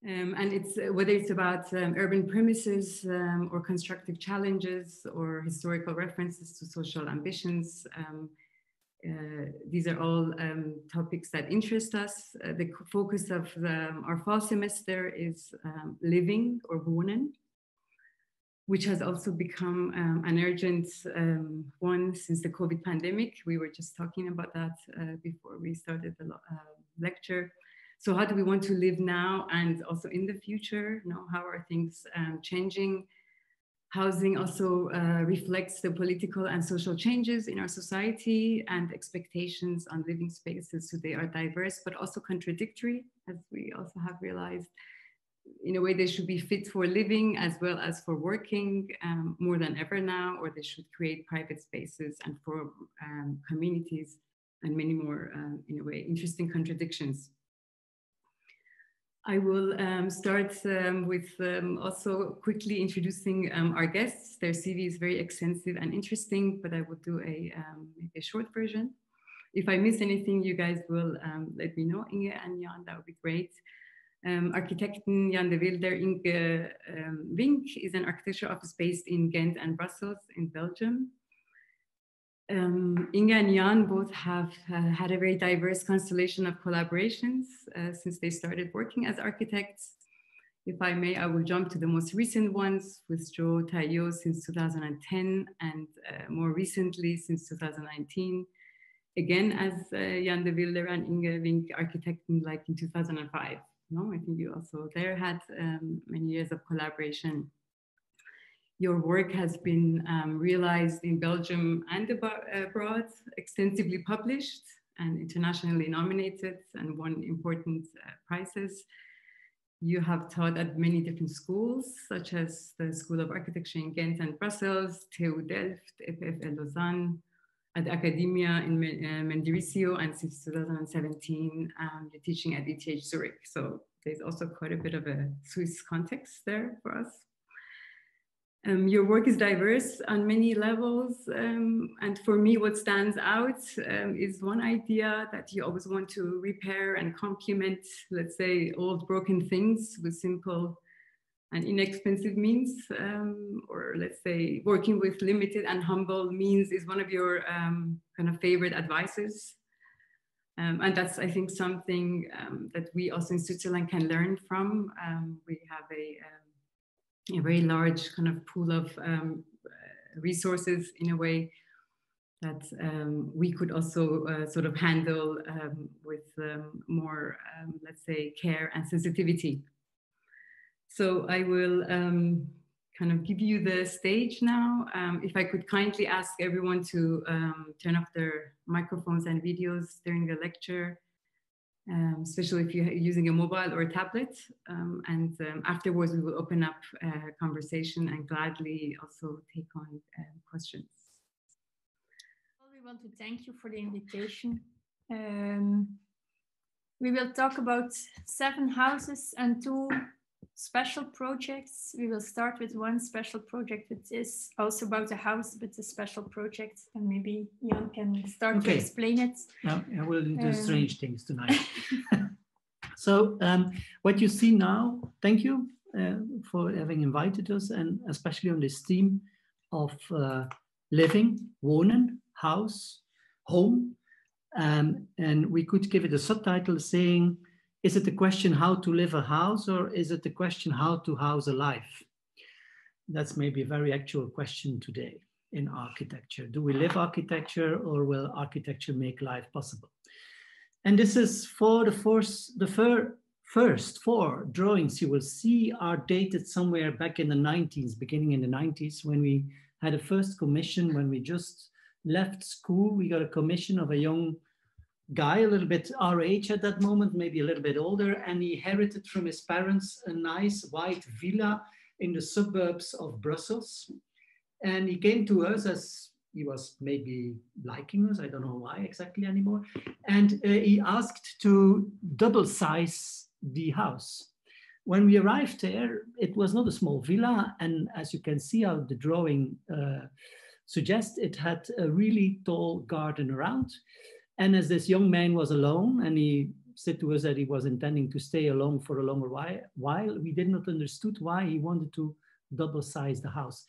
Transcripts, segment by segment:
And it's whether it's about urban premises or constructive challenges or historical references to social ambitions. These are all topics that interest us. The focus of our fall semester is living or WOHNEN, which has also become an urgent one since the COVID pandemic. We were just talking about that before we started the lecture. So how do we want to live now and also in the future? You know, how are things changing? Housing also reflects the political and social changes in our society, and expectations on living spaces. So they are diverse, but also contradictory, as we also have realized. In a way, they should be fit for living as well as for working more than ever now, or they should create private spaces and for communities, and many more, in a way, interesting contradictions. I will start with also quickly introducing our guests. Their CV is very extensive and interesting, but I will do maybe a short version. If I miss anything, you guys will let me know, Inge and Jan, that would be great. Architekten Jan de Vylder, Inge Vinck is an architecture office based in Ghent and Brussels in Belgium. Inge and Jan both have had a very diverse constellation of collaborations since they started working as architects. If I may, I will jump to the most recent ones with Jo Taillot since 2010 and more recently since 2019. Again, as Jan de Vylder and Inge Vinck Architekten, like in 2005. No, I think you also there had many years of collaboration. Your work has been realized in Belgium and abroad, extensively published and internationally nominated, and won important prizes. You have taught at many different schools, such as the School of Architecture in Ghent and Brussels, TU Delft, EPFL Lausanne, at Academia in Mendrisio, and since 2017, you're teaching at ETH Zurich. So there's also quite a bit of a Swiss context there for us. Your work is diverse on many levels, and for me what stands out is one idea that you always want to repair and complement, let's say, old broken things with simple and inexpensive means, or let's say working with limited and humble means is one of your kind of favorite advices. And that's, I think, something that we also in Switzerland can learn from. We have a very large kind of pool of resources in a way that we could also sort of handle with more, let's say, care and sensitivity. So I will kind of give you the stage now. If I could kindly ask everyone to turn off their microphones and videos during the lecture. Especially if you're using a mobile or a tablet. And afterwards, we will open up a conversation and gladly also take on questions. Well, we want to thank you for the invitation. We will talk about 7 houses and 2 special projects. We will start with one special project, which is also about a house, but a special project. And maybe Jan can start to explain it. Yeah, I will do strange things tonight. So what you see now, thank you for having invited us, and especially on this theme of living, wohnen, house, home. And we could give it a subtitle saying, is it the question how to live a house, or is it the question how to house a life? That's maybe a very actual question today in architecture. Do we live architecture, or will architecture make life possible? And this is for the first 4 drawings you will see are dated somewhere back in the 90s, beginning in the 90s, when we had a first commission. When we just left school, we got a commission of a young guy, a little bit our age at that moment, maybe a little bit older, and he inherited from his parents a nice white villa in the suburbs of Brussels. And he came to us as he was maybe liking us, I don't know why exactly anymore, and he asked to double size the house. When we arrived there, it was not a small villa, and as you can see how the drawing suggests, it had a really tall garden around. And as this young man was alone and he said to us that he was intending to stay along for a longer while. We did not understood why he wanted to double size the house.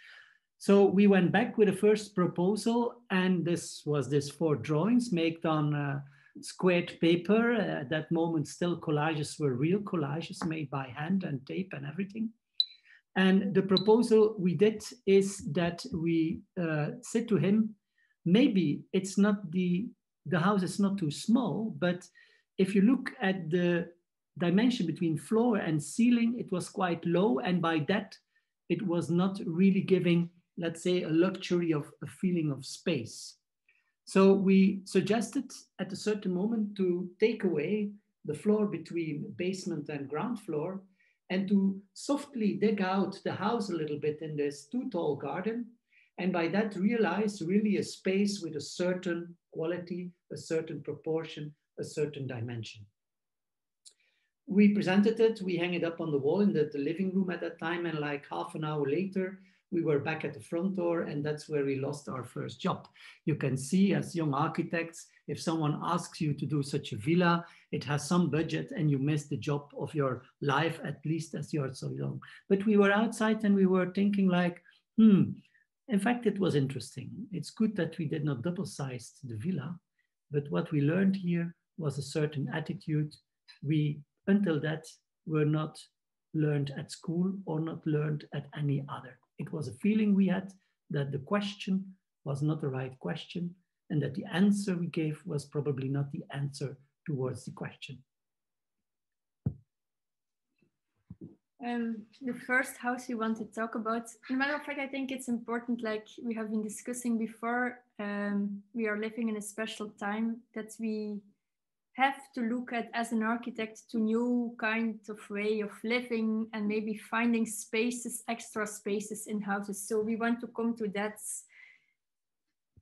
So we went back with a first proposal, and this was this 4 drawings made on squared paper. At that moment, still collages were real collages made by hand and tape and everything. And the proposal we did is that we said to him, maybe it's not the house is not too small, but if you look at the dimension between floor and ceiling, it was quite low. And by that, it was not really giving, let's say, a luxury of a feeling of space. So we suggested at a certain moment to take away the floor between basement and ground floor and to softly dig out the house a little bit in this too tall garden. And by that realize really a space with a certain quality, a certain proportion, a certain dimension. We presented it, we hang it up on the wall in the living room at that time, and like half an hour later, we were back at the front door, and that's where we lost our first job. You can see as young architects, if someone asks you to do such a villa, it has some budget and you miss the job of your life, at least as you're so young. But we were outside and we were thinking like, in fact, it was interesting. It's good that we did not double-size the villa, but what we learned here was a certain attitude. We, until that, were not learned at school or not learned at any other. It was a feeling we had that the question was not the right question and that the answer we gave was probably not the answer towards the question. The first house we want to talk about, as a matter of fact, I think it's important, like we have been discussing before, we are living in a special time that we have to look at as an architect to new kind of way of living and maybe finding spaces, extra spaces in houses. So we want to come to that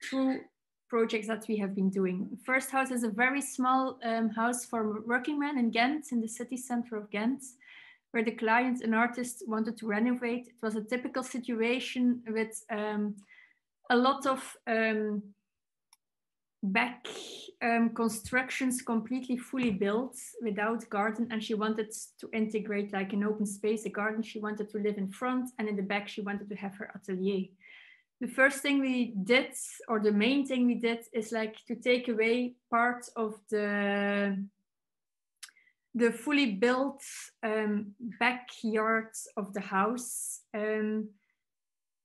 through projects that we have been doing. First house is a very small house for working men in Ghent, in the city center of Ghent, where the client, an artist, wanted to renovate. It was a typical situation with a lot of back constructions completely fully built without garden, and she wanted to integrate like an open space, a garden. She wanted to live in front, and in the back she wanted to have her atelier. The first thing we did, or the main thing we did, is like to take away part of the fully built backyard of the house,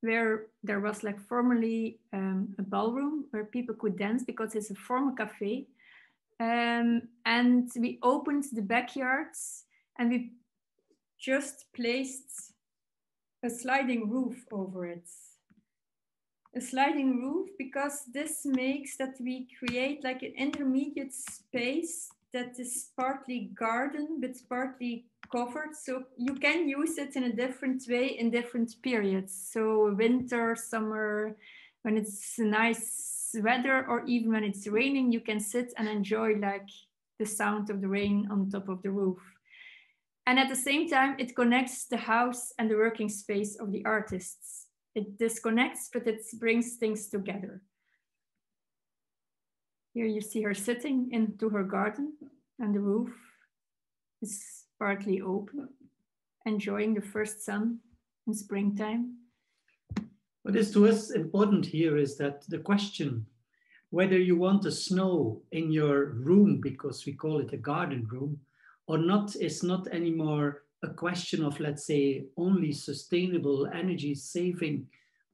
where there was like formerly a ballroom where people could dance because it's a former cafe. And we opened the backyards and we just placed a sliding roof over it. A sliding roof, because this makes that we create like an intermediate space that is partly garden but partly covered, so you can use it in a different way in different periods. So winter, summer, when it's nice weather, or even when it's raining, you can sit and enjoy like the sound of the rain on top of the roof. And at the same time, it connects the house and the working space of the artists. It disconnects, but it brings things together. Here you see her sitting into her garden, and the roof is partly open, enjoying the first sun in springtime. What is to us important here is that the question whether you want the snow in your room, because we call it a garden room, or not, is not anymore a question of, let's say, only sustainable energy saving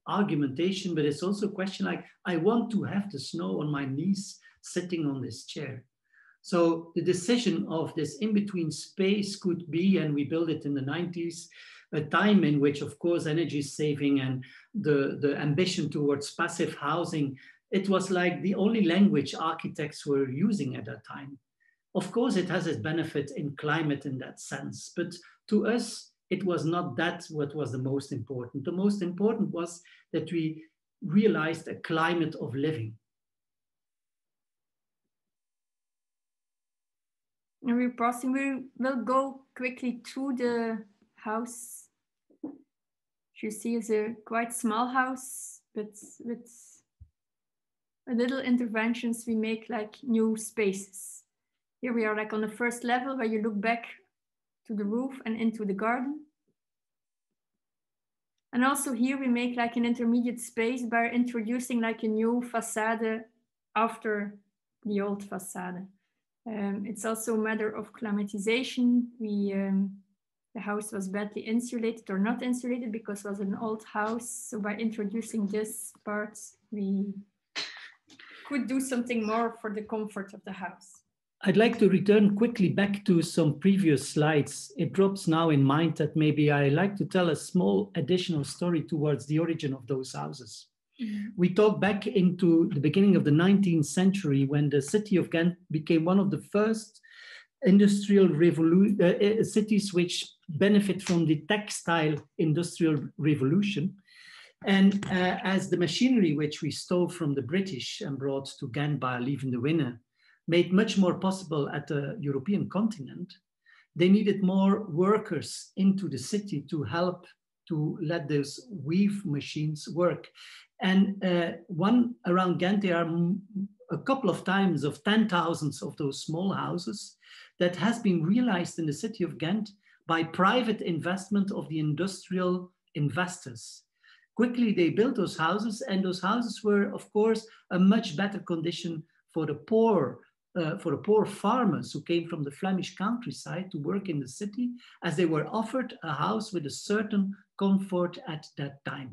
argumentation, but it's also a question like, I want to have the snow on my knees sitting on this chair. So the decision of this in-between space could be, and we built it in the 90s, a time in which, of course, energy saving and the ambition towards passive housing, it was like the only language architects were using at that time. Of course, it has its benefit in climate in that sense, but to us, it was not that what was the most important. The most important was that we realized a climate of living. And we're passing, we will go quickly through the house. You see, it's a quite small house, but with little interventions, we make like new spaces. Here we are like on the first level where you look back to the roof and into the garden. And also here we make like an intermediate space by introducing like a new facade after the old facade. It's also a matter of climatization. The house was badly insulated or not insulated because it was an old house. So by introducing this part, we could do something more for the comfort of the house. I'd like to return quickly back to some previous slides. It drops now in mind that maybe I like to tell a small additional story towards the origin of those houses. Mm-hmm. We talk back into the beginning of the 19th century when the city of Ghent became one of the first industrial cities which benefit from the textile industrial revolution. And as the machinery which we stole from the British and brought to Ghent by leaving the winner made much more possible at the European continent, they needed more workers into the city to help to let those weave machines work. And one around Ghent, there are a couple of times of 10,000s of those small houses that has been realized in the city of Ghent by private investment of the industrial investors. Quickly, they built those houses, and those houses were, of course, a much better condition for the poor farmers who came from the Flemish countryside to work in the city, as they were offered a house with a certain comfort at that time.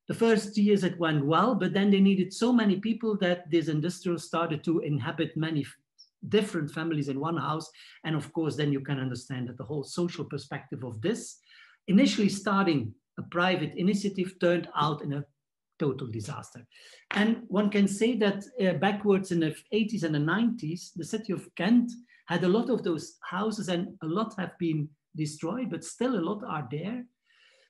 The first years it went well, but then they needed so many people that this industrial started to inhabit many different families in one house. And of course, then you can understand that the whole social perspective of this, initially starting a private initiative, turned out in a total disaster. And one can say that backwards in the 80s and the 90s, the city of Ghent had a lot of those houses, and a lot have been destroyed, but still a lot are there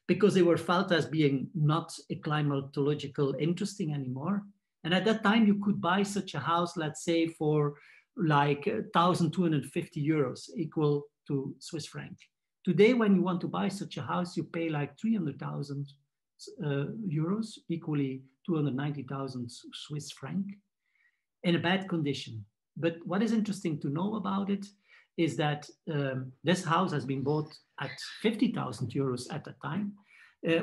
because they were felt as being not climatological interesting anymore. And at that time, you could buy such a house, let's say, for like 1,250 euros, equal to Swiss franc. Today, when you want to buy such a house, you pay like 300,000 euros, equally 290,000 Swiss franc, in a bad condition. But what is interesting to know about it is that this house has been bought at 50,000 euros at the time.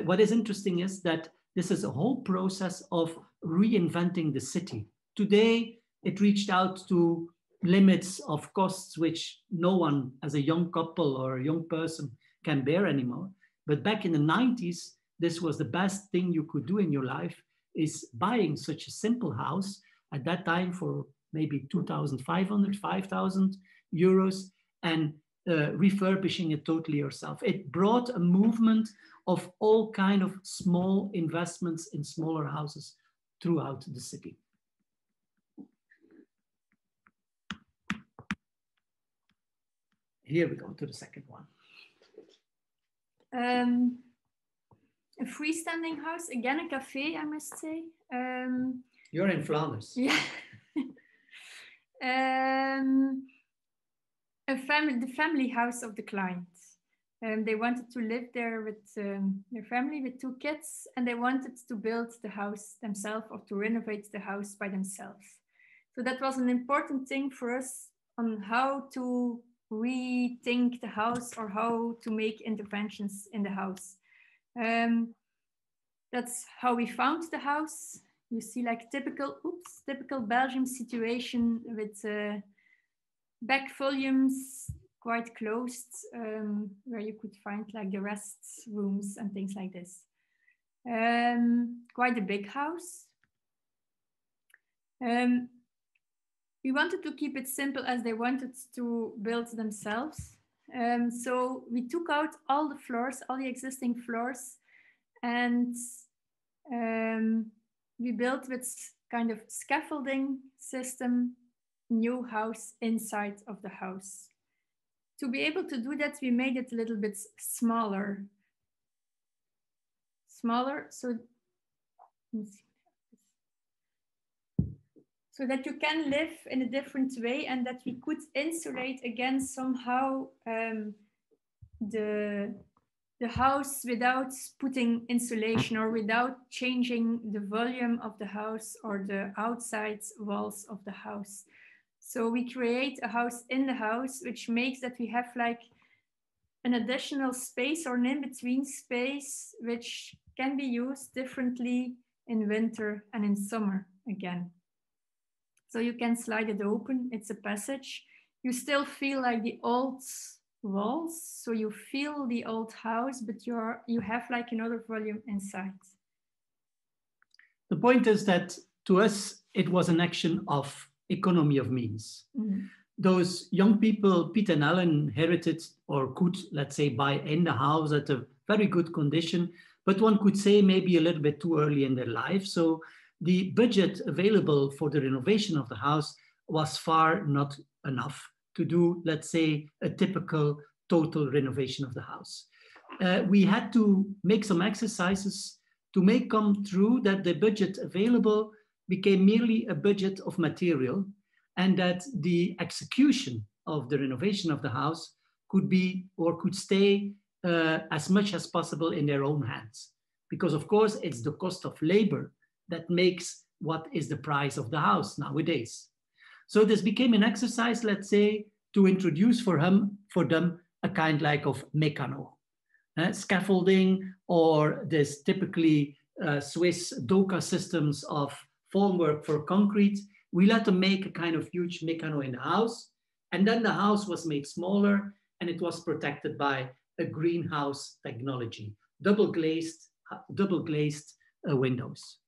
What is interesting is that this is a whole process of reinventing the city. Today, it reached out to limits of costs which no one as a young couple or a young person can bear anymore. But back in the 90s, this was the best thing you could do in your life, is buying such a simple house at that time for maybe 2,500, 5,000 euros and refurbishing it totally yourself. It brought a movement of all kind of small investments in smaller houses throughout the city. Here we go to the second one. A freestanding house, again a cafe, I must say. You're in Flanders. Yeah. The family house of the client. They wanted to live there with their family, with 2 kids, and they wanted to build the house themselves or to renovate the house by themselves. So that was an important thing for us on how to rethink the house or how to make interventions in the house. That's how we found the house. You see like typical Belgium situation with back volumes quite closed, where you could find like the rest rooms and things like this. Quite a big house. We wanted to keep it simple as they wanted to build themselves. So we took out all the floors, all the existing floors, and we built with kind of scaffolding system, new house inside of the house. To be able to do that, we made it a little bit smaller. So that you can live in a different way and that we could insulate again somehow the house without putting insulation or without changing the volume of the house or the outside walls of the house. So we create a house in the house, which makes that we have like an additional space or an in-between space, which can be used differently in winter and in summer again. So you can slide it open, it's a passage. You still feel like the old walls, so you feel the old house, but you have like another volume inside. The point is that to us, it was an action of economy of means. Mm-hmm. Those young people, Pete and Alan, inherited or could, let's say, buy in the house at a very good condition, but one could say maybe a little bit too early in their life. So the budget available for the renovation of the house was far not enough to do, let's say, a typical total renovation of the house. We had to make some exercises to make come true that the budget available became merely a budget of material, and that the execution of the renovation of the house could be or could stay as much as possible in their own hands. Because of course, it's the cost of labor that makes what is the price of the house nowadays. So this became an exercise, let's say, to introduce for them a kind like of mechano. Scaffolding or this typically Swiss DOCA systems of formwork for concrete. We let them make a kind of huge mechano in the house, and then the house was made smaller and it was protected by a greenhouse technology, double glazed windows.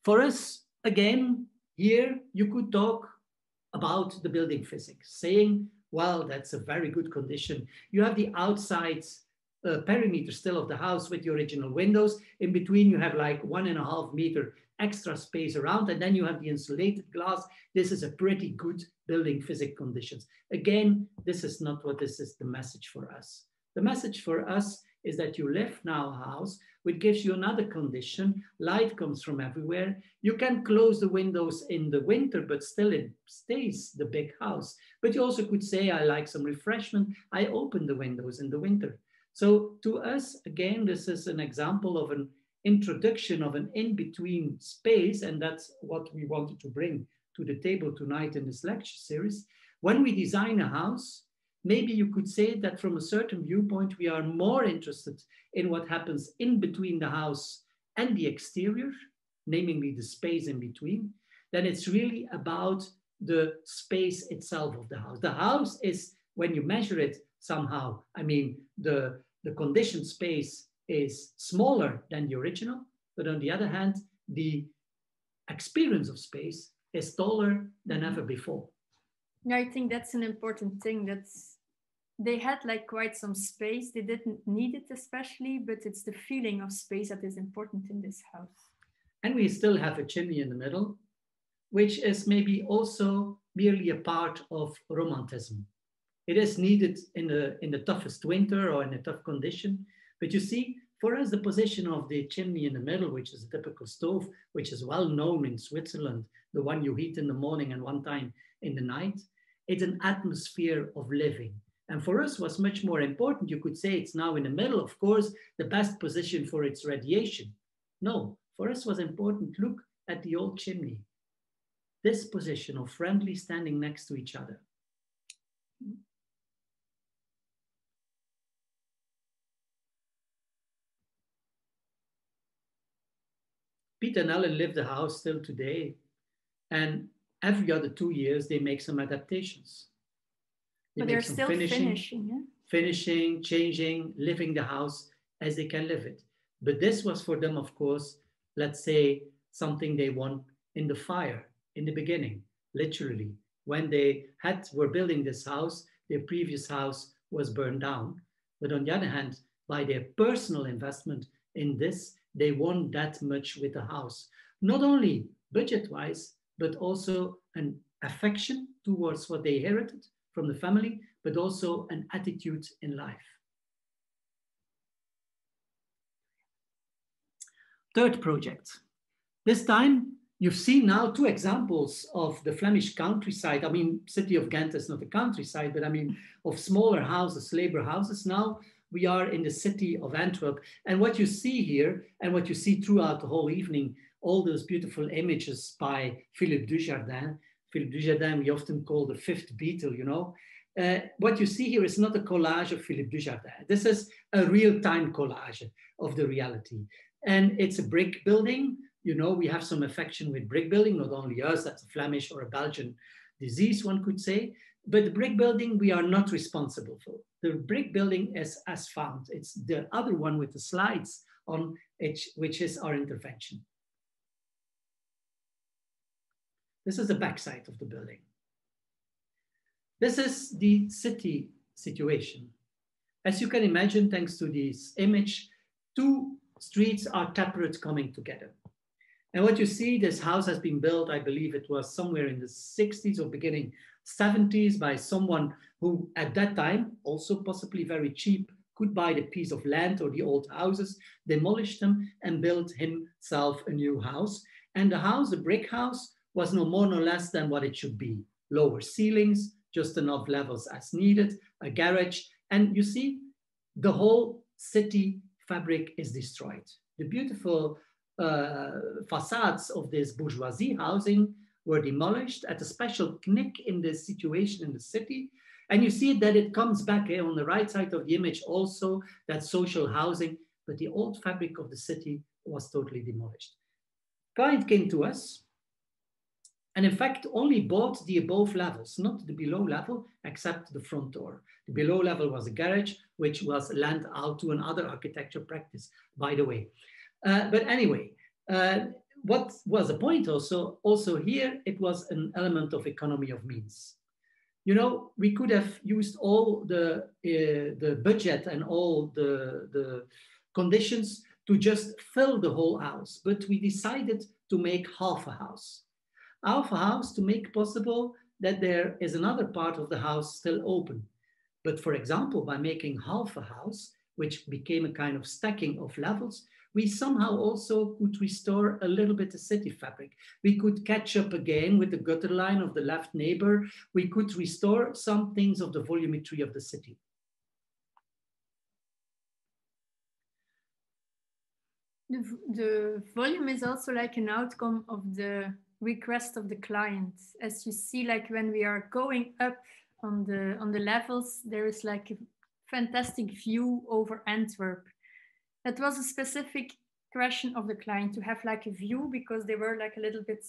For us, again, here you could talk about the building physics, saying, well, that's a very good condition. You have the outside perimeter still of the house with the original windows. In between, you have like 1.5 meter extra space around, and then you have the insulated glass. This is a pretty good building physics conditions. Again, this is not what this is the message for us. The message for us is that you live now a house which gives you another condition. Light comes from everywhere. You can close the windows in the winter, but still it stays the big house. But you also could say, I like some refreshment. I open the windows in the winter. So to us, again, this is an example of an introduction of an in-between space, and that's what we wanted to bring to the table tonight in this lecture series. When we design a house, maybe you could say that from a certain viewpoint, we are more interested in what happens in between the house and the exterior, namely the space in between, then it's really about the space itself of the house. The house is, when you measure it somehow, I mean, the conditioned space is smaller than the original, but on the other hand, the experience of space is taller than ever before. Yeah, I think that's an important thing. They had like quite some space. They didn't need it especially, but it's the feeling of space that is important in this house. And we still have a chimney in the middle, which is maybe also merely a part of romanticism. It is needed in the toughest winter or in a tough condition. But you see, for us, the position of the chimney in the middle, which is a typical stove, which is well known in Switzerland, the one you heat in the morning and one time in the night, it's an atmosphere of living. And for us, what's much more important, you could say it's now in the middle, of course, the best position for its radiation. No, for us was important, look at the old chimney. This position of friendly standing next to each other. Pete and Ellen live the house still today, and every other 2 years they make some adaptations. But they're still finishing, yeah? Finishing, changing, living the house as they can live it. But this was for them, of course, let's say something they want in the fire in the beginning, literally. When they were building this house, their previous house was burned down. But on the other hand, by their personal investment in this, they won that much with the house. Not only budget-wise, but also an affection towards what they inherited from the family, but also an attitude in life. Third project. This time, you've seen now 2 examples of the Flemish countryside. I mean, city of Ghent is not a countryside, but I mean, of smaller houses, labor houses. Now we are in the city of Antwerp. And what you see here, and what you see throughout the whole evening, all those beautiful images by Philippe Dujardin. Philippe Dujardin, we often call the fifth Beatle, you know. What you see here is not a collage of Philippe Dujardin. This is a real-time collage of the reality. And it's a brick building. You know, we have some affection with brick building, not only us, that's a Flemish or a Belgian disease, one could say. But the brick building, we are not responsible for. The brick building is as found. It's the other one with the slides on it, which is our intervention. This is the backside of the building. This is the city situation. As you can imagine, thanks to this image, two streets are separate coming together. And what you see, this house has been built, I believe it was somewhere in the 60s or beginning 70s by someone who at that time, also possibly very cheap, could buy the piece of land or the old houses, demolish them and build himself a new house. And the house, the brick house, was no more nor less than what it should be. Lower ceilings, just enough levels as needed, a garage. And you see, the whole city fabric is destroyed. The beautiful facades of this bourgeoisie housing were demolished at a special knick in the situation in the city. And you see that it comes back on the right side of the image also, that social housing, but the old fabric of the city was totally demolished. Client came to us and in fact only bought the above levels, not the below level, except the front door. The below level was a garage, which was lent out to another architecture practice, by the way. But anyway, what was the point also here, it was an element of economy of means. You know, we could have used all the budget and all the conditions to just fill the whole house, but we decided to make half a house. Half a house to make possible that there is another part of the house still open. But for example, by making half a house, which became a kind of stacking of levels, we somehow also could restore a little bit of city fabric. We could catch up again with the gutter line of the left neighbor. We could restore some things of the volumetry of the city. The volume is also like an outcome of the request of the client. As you see, like when we are going up on the levels, there is like a fantastic view over Antwerp. That was a specific question of the client, to have like a view, because they were like a little bit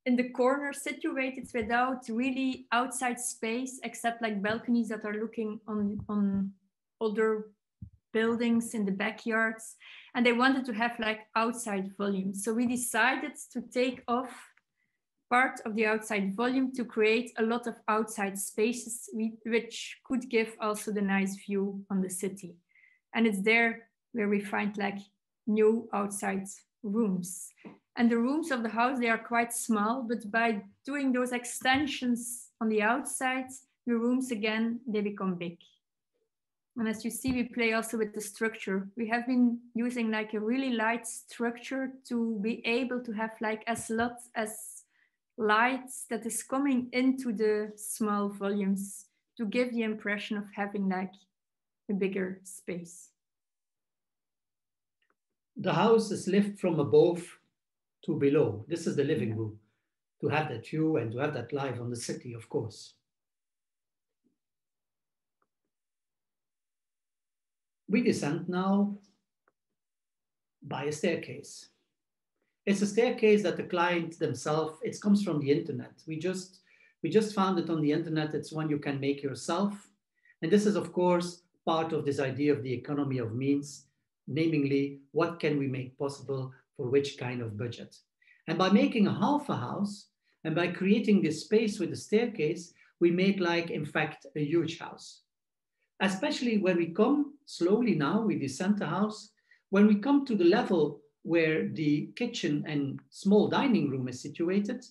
in the corner situated without really outside space, except like balconies that are looking on other buildings in the backyards. And they wanted to have like outside volume. So we decided to take off part of the outside volume to create a lot of outside spaces, which could give also the nice view on the city. And it's there where we find like new outside rooms. And the rooms of the house, they are quite small, but by doing those extensions on the outside, the rooms again, they become big. And as you see, we play also with the structure. We have been using like a really light structure to be able to have like as lot as light that is coming into the small volumes to give the impression of having like a bigger space. The house is lived from above to below. This is the living room, to have that view and to have that life on the city, of course. We descend now by a staircase. It's a staircase that the client themselves, it comes from the internet. We just found it on the internet. It's one you can make yourself. And this is, of course, part of this idea of the economy of means, namely, what can we make possible for which kind of budget? And by making a half a house and by creating this space with the staircase, we made like, in fact, a huge house. Especially when we come slowly now, we descend the house. When we come to the level where the kitchen and small dining room is situated,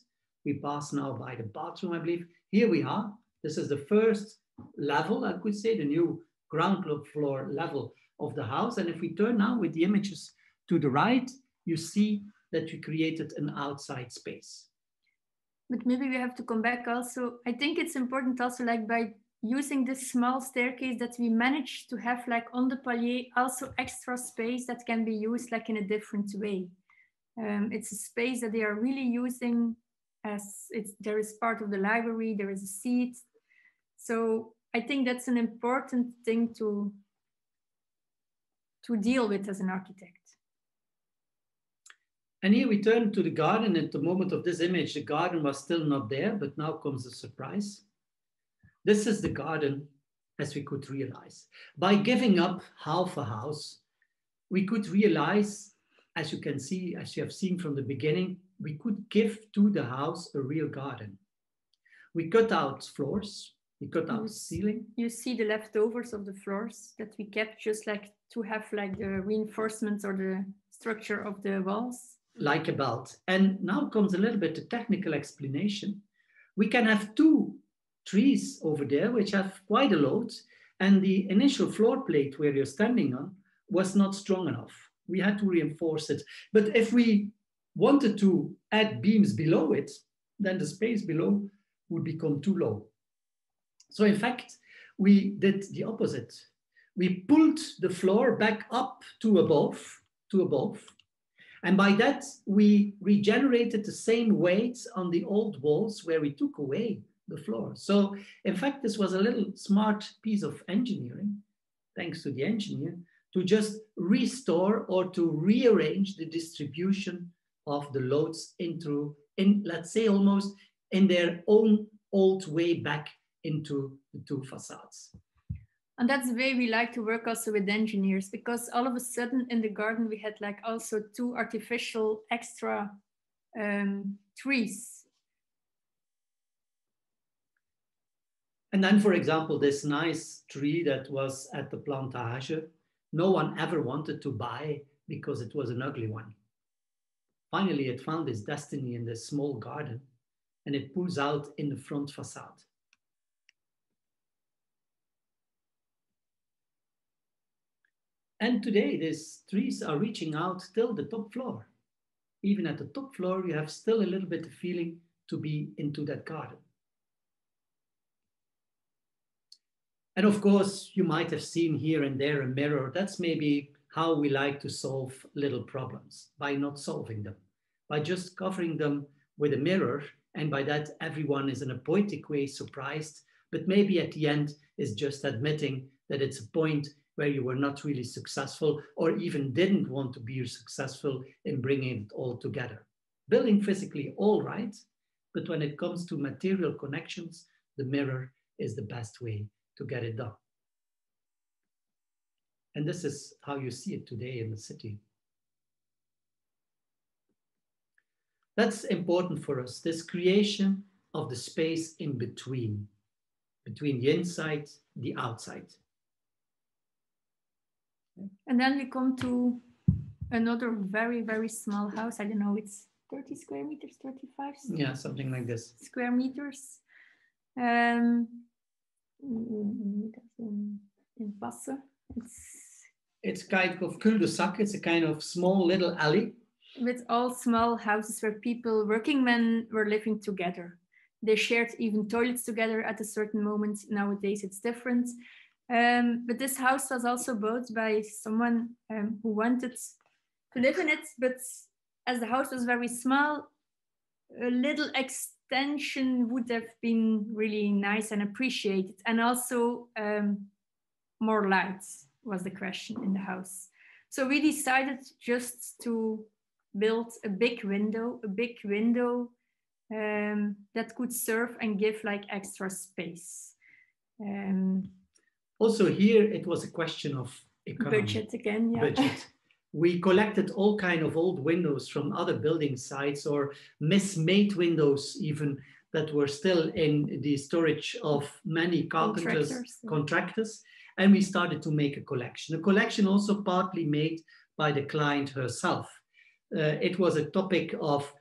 we pass now by the bathroom, I believe. Here we are. This is the first level, I could say, the new ground floor level of the house. And if we turn now with the images to the right, you see that we created an outside space. But maybe we have to come back also. I think it's important also, like by using this small staircase, that we managed to have like on the palier also extra space that can be used like in a different way. It's a space that they are really using as there is part of the library, there is a seat. So I think that's an important thing to deal with as an architect. And here we turn to the garden. At the moment of this image, the garden was still not there, but now comes a surprise. This is the garden as we could realize. By giving up half a house, we could realize, as you can see, as you have seen from the beginning, we could give to the house a real garden. We cut out floors, we cut out ceiling. You see the leftovers of the floors that we kept just like to have like the reinforcements or the structure of the walls. Like a belt. And now comes a little bit the technical explanation. We can have two trees over there, which have quite a load. And the initial floor plate where you're standing on was not strong enough. We had to reinforce it. But if we wanted to add beams below it, then the space below would become too low. So in fact, we did the opposite. We pulled the floor back up to above. And by that, we regenerated the same weight on the old walls where we took away the floor. So in fact, this was a little smart piece of engineering, thanks to the engineer, to just restore or to rearrange the distribution of the loads let's say, almost in their own old way back into the two facades. And that's the way we like to work also with engineers, because all of a sudden in the garden we had like also two artificial extra trees. And then, for example, this nice tree that was at the plantage, no one ever wanted to buy because it was an ugly one. Finally, it found its destiny in this small garden, and it pulls out in the front facade. And today, these trees are reaching out till the top floor. Even at the top floor, you have still a little bit of feeling to be into that garden. And of course, you might have seen here and there a mirror. That's maybe how we like to solve little problems, by not solving them, by just covering them with a mirror. And by that, everyone is in a poetic way surprised, but maybe at the end is just admitting that it's a point where you were not really successful or even didn't want to be successful in bringing it all together. Building physically all right, but when it comes to material connections, the mirror is the best way to get it done. And this is how you see it today in the city. That's important for us, this creation of the space in between the inside, the outside. And then we come to another very, very small house. I don't know, it's 30 square meters, 35? Yeah, something like this. Square meters. It's kind of cul-de-sac. It's a kind of small little alley. With all small houses where people, working men, were living together. They shared even toilets together at a certain moment. Nowadays it's different. But this house was also bought by someone who wanted to live in it, but as the house was very small, a little extension would have been really nice and appreciated. And also more light was the question in the house. So we decided just to build a big window that could serve and give like extra space. Also here, it was a question of economy. Budget again, yeah. Budget. We collected all kinds of old windows from other building sites or mismade windows even that were still in the storage of many contractors. And we started to make a collection also partly made by the client herself. It was a topic of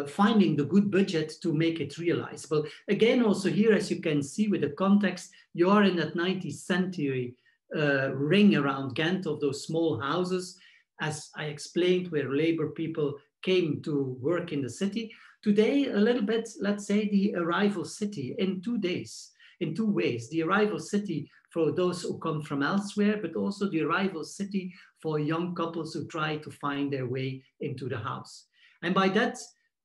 finding the good budget to make it realizable. Again, also here, as you can see with the context, you are in that 19th century ring around Ghent of those small houses, as I explained, where labor people came to work in the city. Today, a little bit, let's say, the arrival city in 2 days, in two ways. The arrival city for those who come from elsewhere, but also the arrival city for young couples who try to find their way into the house. And by that,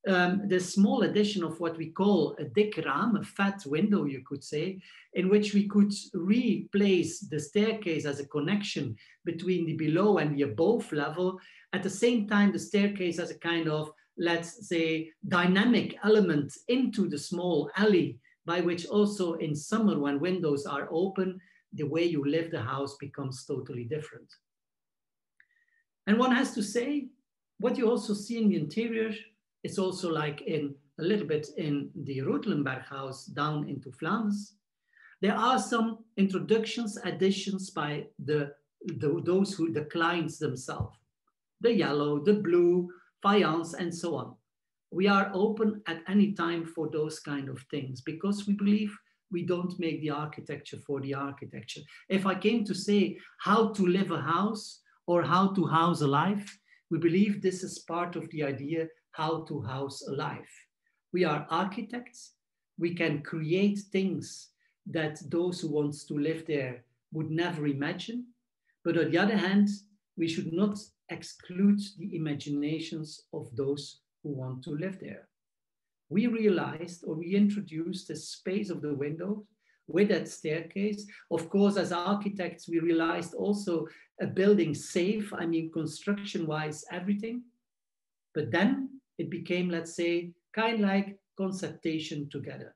the small addition of what we call a dik raam, a fat window, you could say, in which we could replace the staircase as a connection between the below and the above level. At the same time, the staircase as a kind of, let's say, dynamic element into the small alley, by which also in summer, when windows are open, the way you live the house becomes totally different. And one has to say, what you also see in the interior, it's also like in a little bit in the Rotelenberg house down into Flanders. There are some introductions, additions by the clients themselves. The yellow, the blue, faience, and so on. We are open at any time for those kind of things because we believe we don't make the architecture for the architecture. If I came to say how to live a house or how to house a life, we believe this is part of the idea how to house a life. We are architects. We can create things that those who want to live there would never imagine. But on the other hand, we should not exclude the imaginations of those who want to live there. We realized, or we introduced the space of the windows with that staircase. Of course, as architects, we realized also a building safe, I mean, construction-wise, everything. But then it became, let's say, kind of like conceptation together.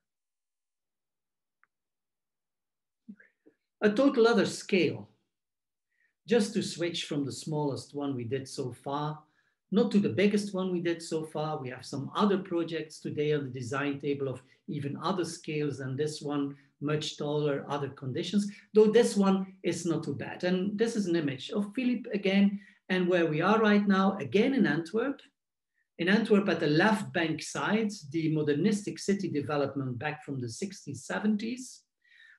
A total other scale, just to switch from the smallest one we did so far, not to the biggest one we did so far. We have some other projects today on the design table of even other scales than this one, much taller, other conditions, though this one is not too bad. And this is an image of Philippe again, and where we are right now, again in Antwerp. In Antwerp, at the left bank side, the modernistic city development back from the 60s, 70s,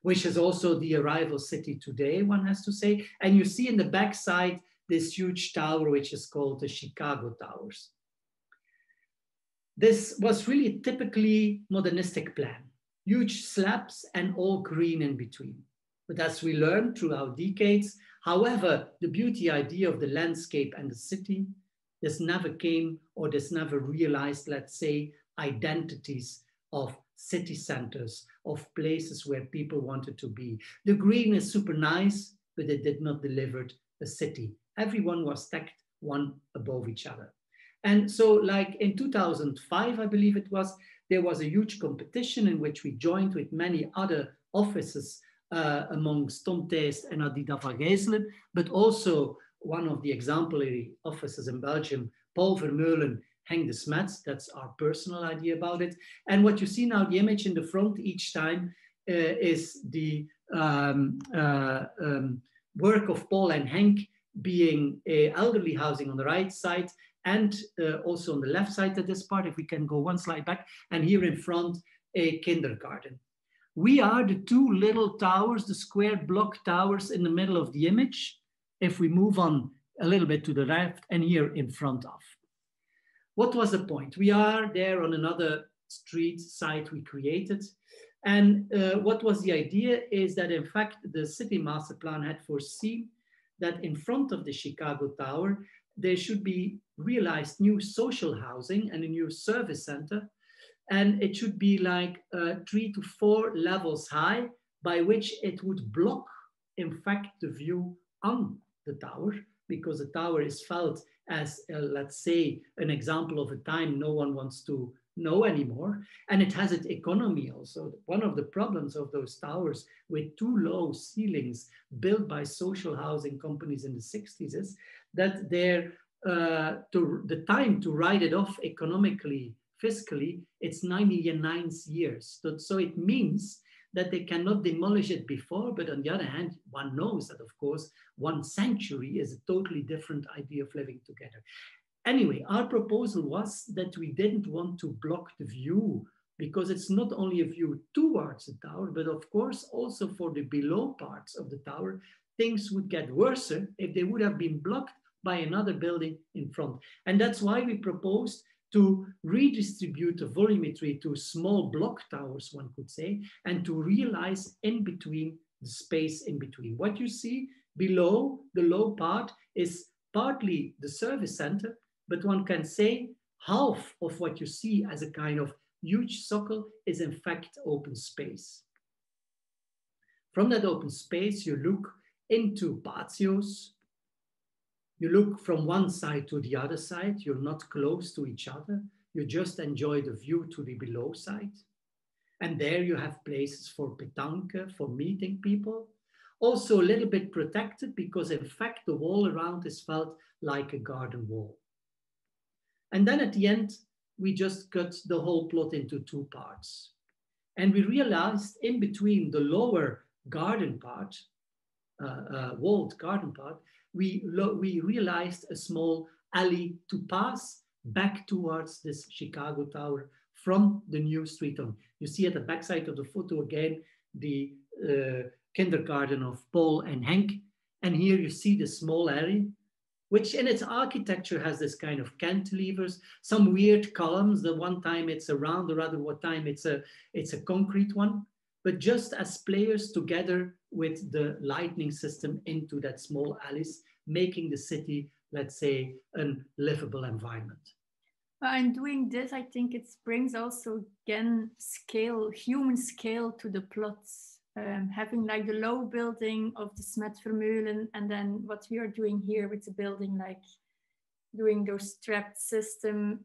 which is also the arrival city today, one has to say. And you see in the back side, this huge tower, which is called the Chicago Towers. This was really typically modernistic plan, huge slabs and all green in between. But as we learned throughout decades, however, the beauty idea of the landscape and the city, this never came, or this never realized, let's say, identities of city centers, of places where people wanted to be. The green is super nice, but it did not deliver a city. Everyone was stacked one above each other. And so like in 2005, I believe it was, there was a huge competition in which we joined with many other offices amongst Tom Thijst and Adida van Gijselen, but also one of the exemplary offices in Belgium, Paul Vermeulen, Henk de Smet. That's our personal idea about it. And what you see now, the image in the front each time is the work of Paul and Henk, being a elderly housing on the right side and also on the left side of this part, if we can go one slide back, and here in front, a kindergarten. We are the two little towers, the square block towers in the middle of the image. If we move on a little bit to the left and here in front of. What was the point? We are there on another street site we created. And what was the idea is that in fact, the city master plan had foreseen that in front of the Chicago Tower, there should be realized new social housing and a new service center. And it should be like 3 to 4 levels high, by which it would block, in fact, the view on the tower, because the tower is felt as, let's say, an example of a time no one wants to know anymore. And it has its economy also. One of the problems of those towers with too low ceilings built by social housing companies in the 60s is that the time to write it off economically, fiscally, it's 99 years. So it means that they cannot demolish it before, but on the other hand, one knows that, of course, 1 century is a totally different idea of living together. Anyway, our proposal was that we didn't want to block the view, because it's not only a view towards the tower, but of course also for the below parts of the tower, things would get worse if they would have been blocked by another building in front. And that's why we proposed to redistribute the volumetry to small block towers, one could say, and to realize in between the space in between. What you see below the low part is partly the service center, but one can say half of what you see as a kind of huge circle is in fact open space. From that open space, you look into patios. You look from one side to the other side. You're not close to each other. You just enjoy the view to the below side. And there you have places for petanque, for meeting people. Also a little bit protected because in fact the wall around is felt like a garden wall. And then at the end, we just cut the whole plot into two parts. And we realized in between the lower garden part, walled garden part, we realized a small alley to pass back towards this Chicago Tower from the new street on. You see at the backside of the photo again, the kindergarten of Paul and Henk. And here you see the small alley, which in its architecture has this kind of cantilevers, some weird columns. The one time it's a round, the other one time it's a concrete one, but just as players together with the lighting system into that small alleys, making the city, let's say, a livable environment. And doing this, I think it brings also again scale, human scale to the plots. Having like the low building of the Smetvermeulen, and then what we are doing here with the building, like doing those trapped system,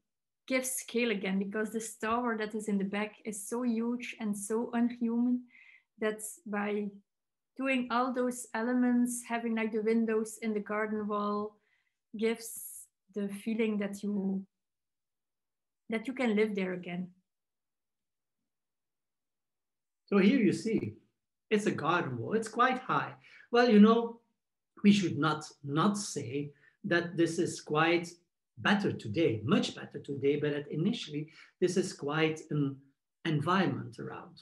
gives scale again, because this tower that is in the back is so huge and so unhuman that by doing all those elements, having like the windows in the garden wall, gives the feeling that you can live there again. So here you see, it's a garden wall. It's quite high. Well, you know, we should not say that this is quite better today, much better today, but initially this is quite an environment around.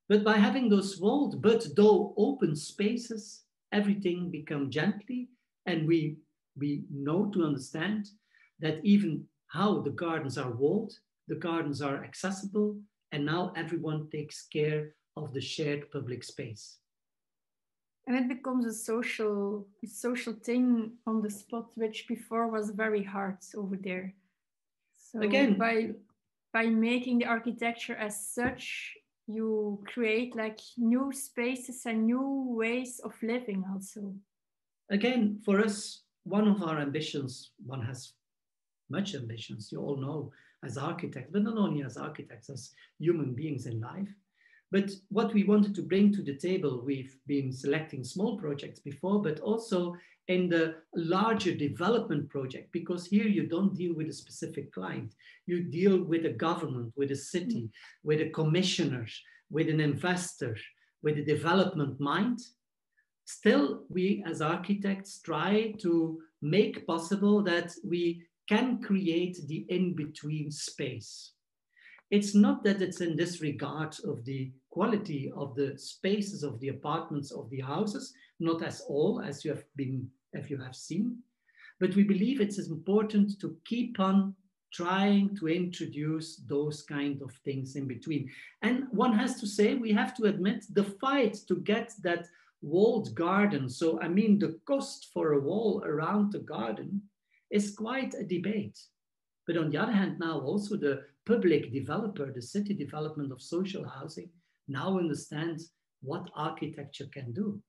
But by having those walled, but though open spaces, everything becomes gently, and we know to understand that even how the gardens are walled, the gardens are accessible, and now everyone takes care of the shared public space. And it becomes a social thing on the spot, which before was very hard over there. So again, by making the architecture as such, you create like new spaces and new ways of living also. Again, for us, one of our ambitions, one has much ambitions, you all know, as architects, but not only as architects, as human beings in life. But what we wanted to bring to the table, we've been selecting small projects before, but also in the larger development project, because here you don't deal with a specific client. You deal with a government, with a city, with a commissioner, with an investor, with a development mind. Still, we as architects try to make possible that we can create the in-between space. It's not that it's in disregard of the quality of the spaces of the apartments, of the houses, not as all as you have seen, but we believe it's important to keep on trying to introduce those kind of things in between. And one has to say, we have to admit, the fight to get that walled garden, so I mean the cost for a wall around the garden, is quite a debate. But on the other hand, now also the public developer, the city development of social housing, now understands what architecture can do.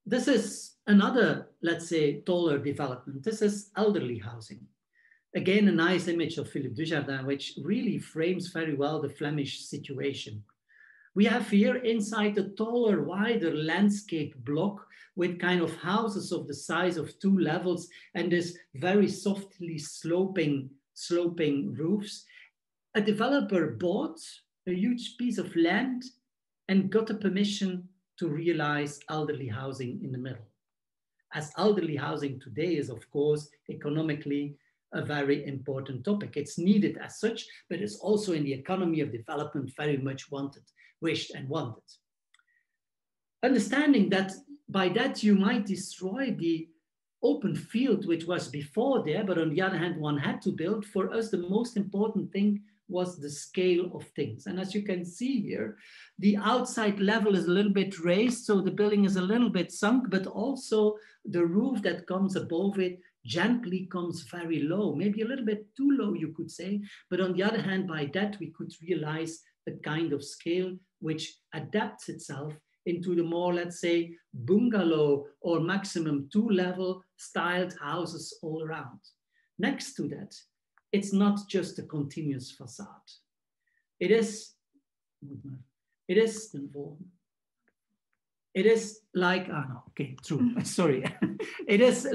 This is another, let's say, taller development. This is elderly housing. Again, a nice image of Philippe Dujardin, which really frames very well the Flemish situation. We have here inside the taller, wider landscape block with kind of houses of the size of 2 levels and this very softly sloping roofs. A developer bought a huge piece of land and got a permission to realize elderly housing in the middle. As elderly housing today is, of course, economically a very important topic. It's needed as such, but it's also in the economy of development very much wanted, wished and wanted. Understanding that by that you might destroy the open field which was before there, but on the other hand, one had to build. For us, the most important thing was the scale of things. And as you can see here, the outside level is a little bit raised, so the building is a little bit sunk, but also the roof that comes above it gently comes very low, maybe a little bit too low, you could say. But on the other hand, by that, we could realize a kind of scale which adapts itself into the more, let's say, bungalow or maximum 2-level styled houses all around. Next to that, it's not just a continuous facade. It is like, oh no, okay, true, sorry. It is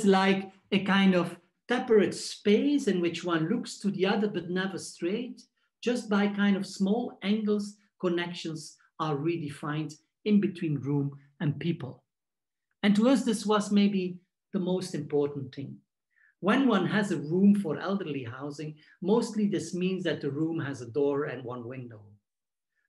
like a kind of separate space in which one looks to the other, but never straight. Just by kind of small angles, connections are redefined in between room and people. And to us, this was maybe the most important thing. When one has a room for elderly housing, mostly this means that the room has a door and one window.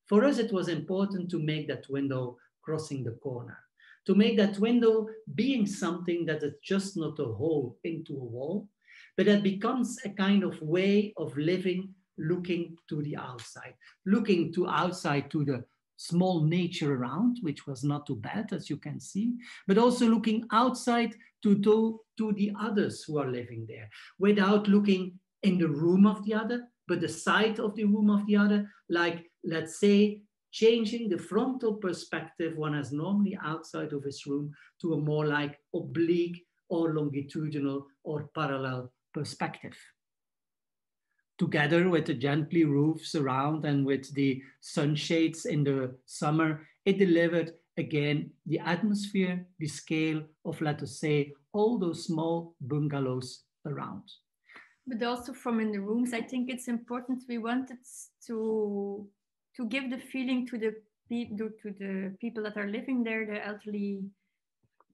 For us, it was important to make that window crossing the corner, to make that window being something that is just not a hole into a wall, but that becomes a kind of way of living, looking to the outside, looking to outside to the small nature around, which was not too bad, as you can see, but also looking outside to the others who are living there, without looking in the room of the other, but the side of the room of the other, like, let's say, changing the frontal perspective one has normally outside of his room to a more like oblique or longitudinal or parallel perspective. Together with the gently roofs around and with the sunshades in the summer, it delivered again the atmosphere, the scale of, let us say, all those small bungalows around. But also from in the rooms, I think it's important. We wanted to give the feeling to the people that are living there, the elderly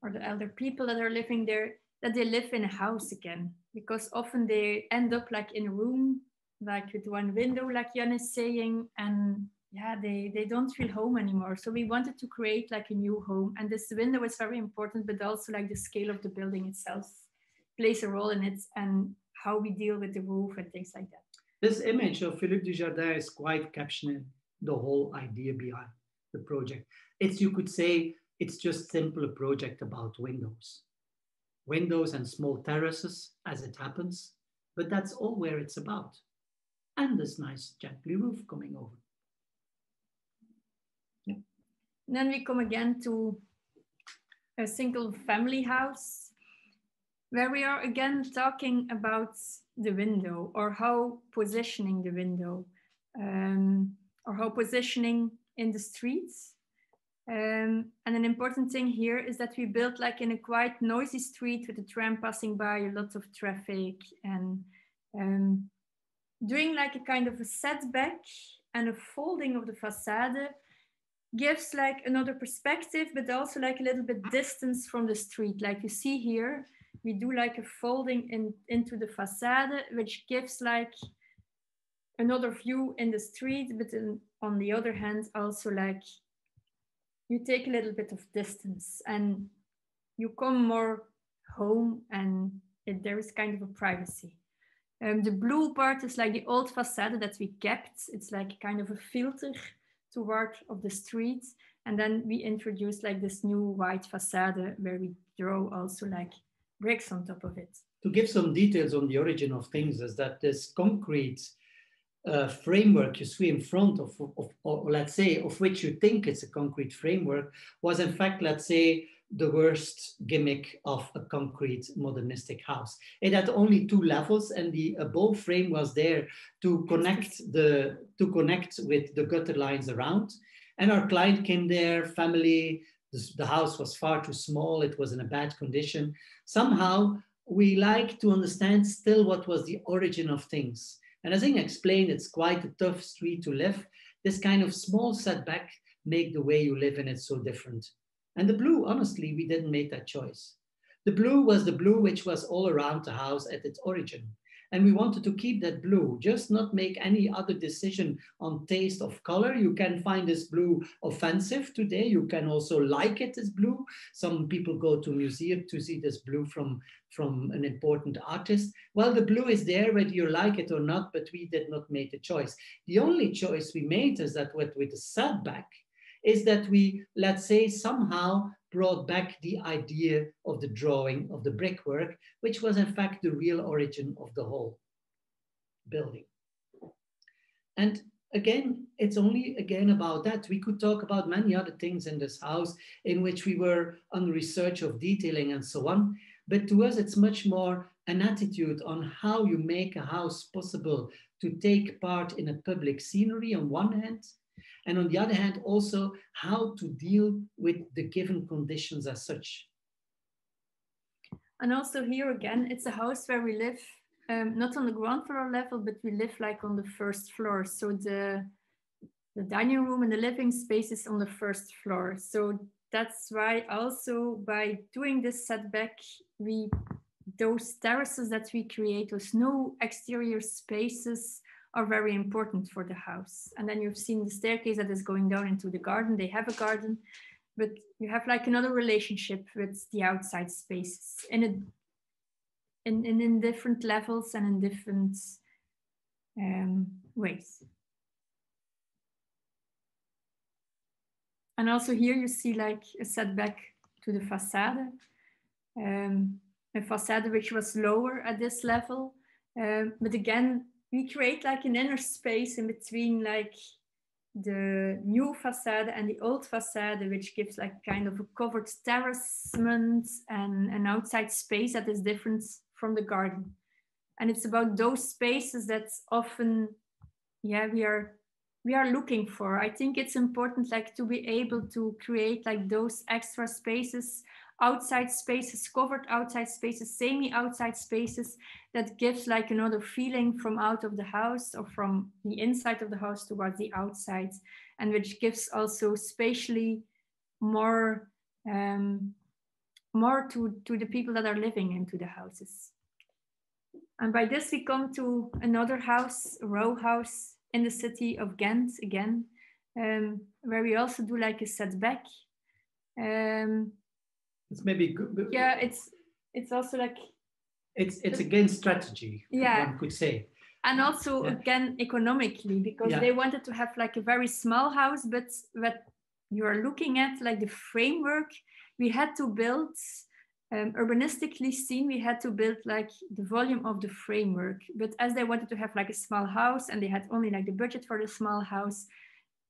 or the elder people that are living there, that they live in a house again, because often they end up like in a room, like with one window, like Jan is saying, and yeah, they don't feel home anymore. So we wanted to create like a new home, and this window is very important, but also like the scale of the building itself plays a role in it, and how we deal with the roof and things like that. This image of Philippe Dujardin is quite captioning the whole idea behind the project. It's, you could say, it's just simply a project about windows. Windows and small terraces, as it happens, but that's all where it's about. And this nice gently roof coming over. Yeah. And then we come again to a single family house, where we are again talking about the window, or how positioning the window, or how positioning in the streets. And an important thing here is that we built like in a quite noisy street with a tram passing by, a lot of traffic, and doing like a kind of a setback and a folding of the facade gives like another perspective, but also like a little bit distance from the street. Like you see here, we do like a folding into the facade, which gives like another view in the street, but on the other hand, also like you take a little bit of distance and you come more home, and there is kind of a privacy. The blue part is like the old facade that we kept. It's like kind of a filter toward of the street. And then we introduced like this new white facade where we draw also like bricks on top of it. To give some details on the origin of things, is that this concrete framework you see in front of, or let's say, of which you think it's a concrete framework, was in fact, let's say, the worst gimmick of a concrete modernistic house. It had only 2 levels, and the above frame was there to connect with the gutter lines around. And our client came there, family, the house was far too small, it was in a bad condition. Somehow we like to understand still what was the origin of things. And as Inge explained, it's quite a tough street to live. This kind of small setback make the way you live in it so different. And the blue, honestly, we didn't make that choice. The blue was the blue which was all around the house at its origin. And we wanted to keep that blue, just not make any other decision on taste of color. You can find this blue offensive today. You can also like it as blue. Some people go to museum to see this blue from an important artist. Well, the blue is there whether you like it or not, but we did not make a choice. The only choice we made is that with the setback, is that we, let's say, somehow brought back the idea of the drawing of the brickwork, which was in fact the real origin of the whole building. And again, it's only again about that. We could talk about many other things in this house in which we were on research of detailing and so on. But to us, it's much more an attitude on how you make a house possible to take part in a public scenery on one hand, and on the other hand, also how to deal with the given conditions as such. And also here again, it's a house where we live not on the ground floor level, but we live like on the first floor. So the dining room and the living space is on the first floor. So that's why also by doing this setback, those terraces that we create, those no exterior spaces, are very important for the house. And then you've seen the staircase that is going down into the garden. They have a garden, but you have like another relationship with the outside spaces in different levels and in different ways. And also here you see like a setback to the facade, a facade which was lower at this level. But again, we create like an inner space in between like the new facade and the old facade, which gives like kind of a covered terracement and an outside space that is different from the garden. And it's about those spaces that often, yeah, we are looking for. I think it's important like to be able to create like those extra spaces, outside spaces, covered outside spaces, semi-outside spaces that gives like another feeling from out of the house or from the inside of the house towards the outside, and which gives also spatially more to the people that are living into the houses. And by this we come to another house, a row house in the city of Ghent again, where we also do like a setback. It's maybe good. Yeah, it's also like it's again strategy, yeah, one could say. And also yeah. Again economically, because yeah. they wanted to have like a very small house, but what you are looking at, like the framework, we had to build, urbanistically seen, we had to build like the volume of the framework. But as they wanted to have like a small house and they had only like the budget for the small house,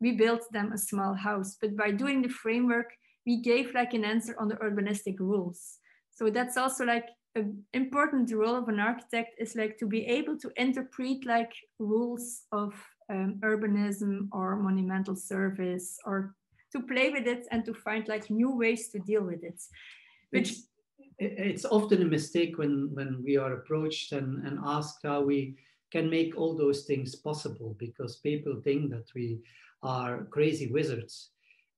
we built them a small house. But by doing the framework, we gave like an answer on the urbanistic rules. So that's also like an important role of an architect, is like to be able to interpret like rules of urbanism or monumental service, or to play with it and to find like new ways to deal with it. Which it's often a mistake when we are approached and asked how we can make all those things possible, because people think that we are crazy wizards.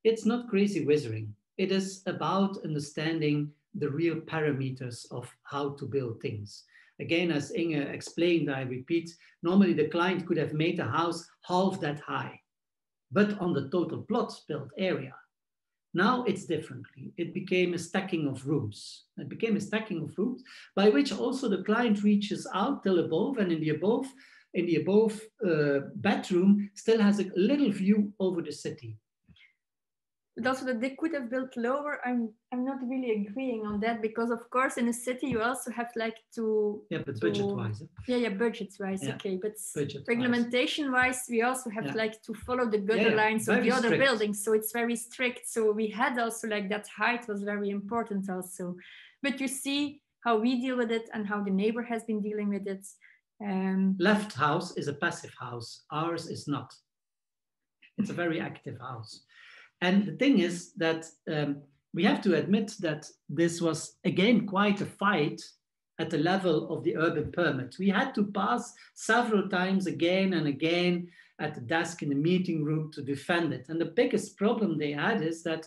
It's not crazy wizarding. It is about understanding the real parameters of how to build things. Again, as Inge explained, I repeat, normally the client could have made a house half that high, but on the total plot built area. Now it's differently. It became a stacking of rooms. It became a stacking of rooms by which also the client reaches out till above, and in the above bedroom still has a little view over the city. But also that they could have built lower, I'm not really agreeing on that, because of course in a city you also have like to... Yeah, but budget-wise. Yeah, budget-wise, yeah. Okay. But regulation-wise, we also have like to follow the gutter lines of the other buildings. So it's very strict. So we had also like that height was very important also. But you see how we deal with it and how the neighbor has been dealing with it. Left house is a passive house. Ours is not. It's a very active house. And the thing is that we have to admit that this was, again, quite a fight at the level of the urban permit. We had to pass several times again and again at the desk in the meeting room to defend it. And the biggest problem they had is that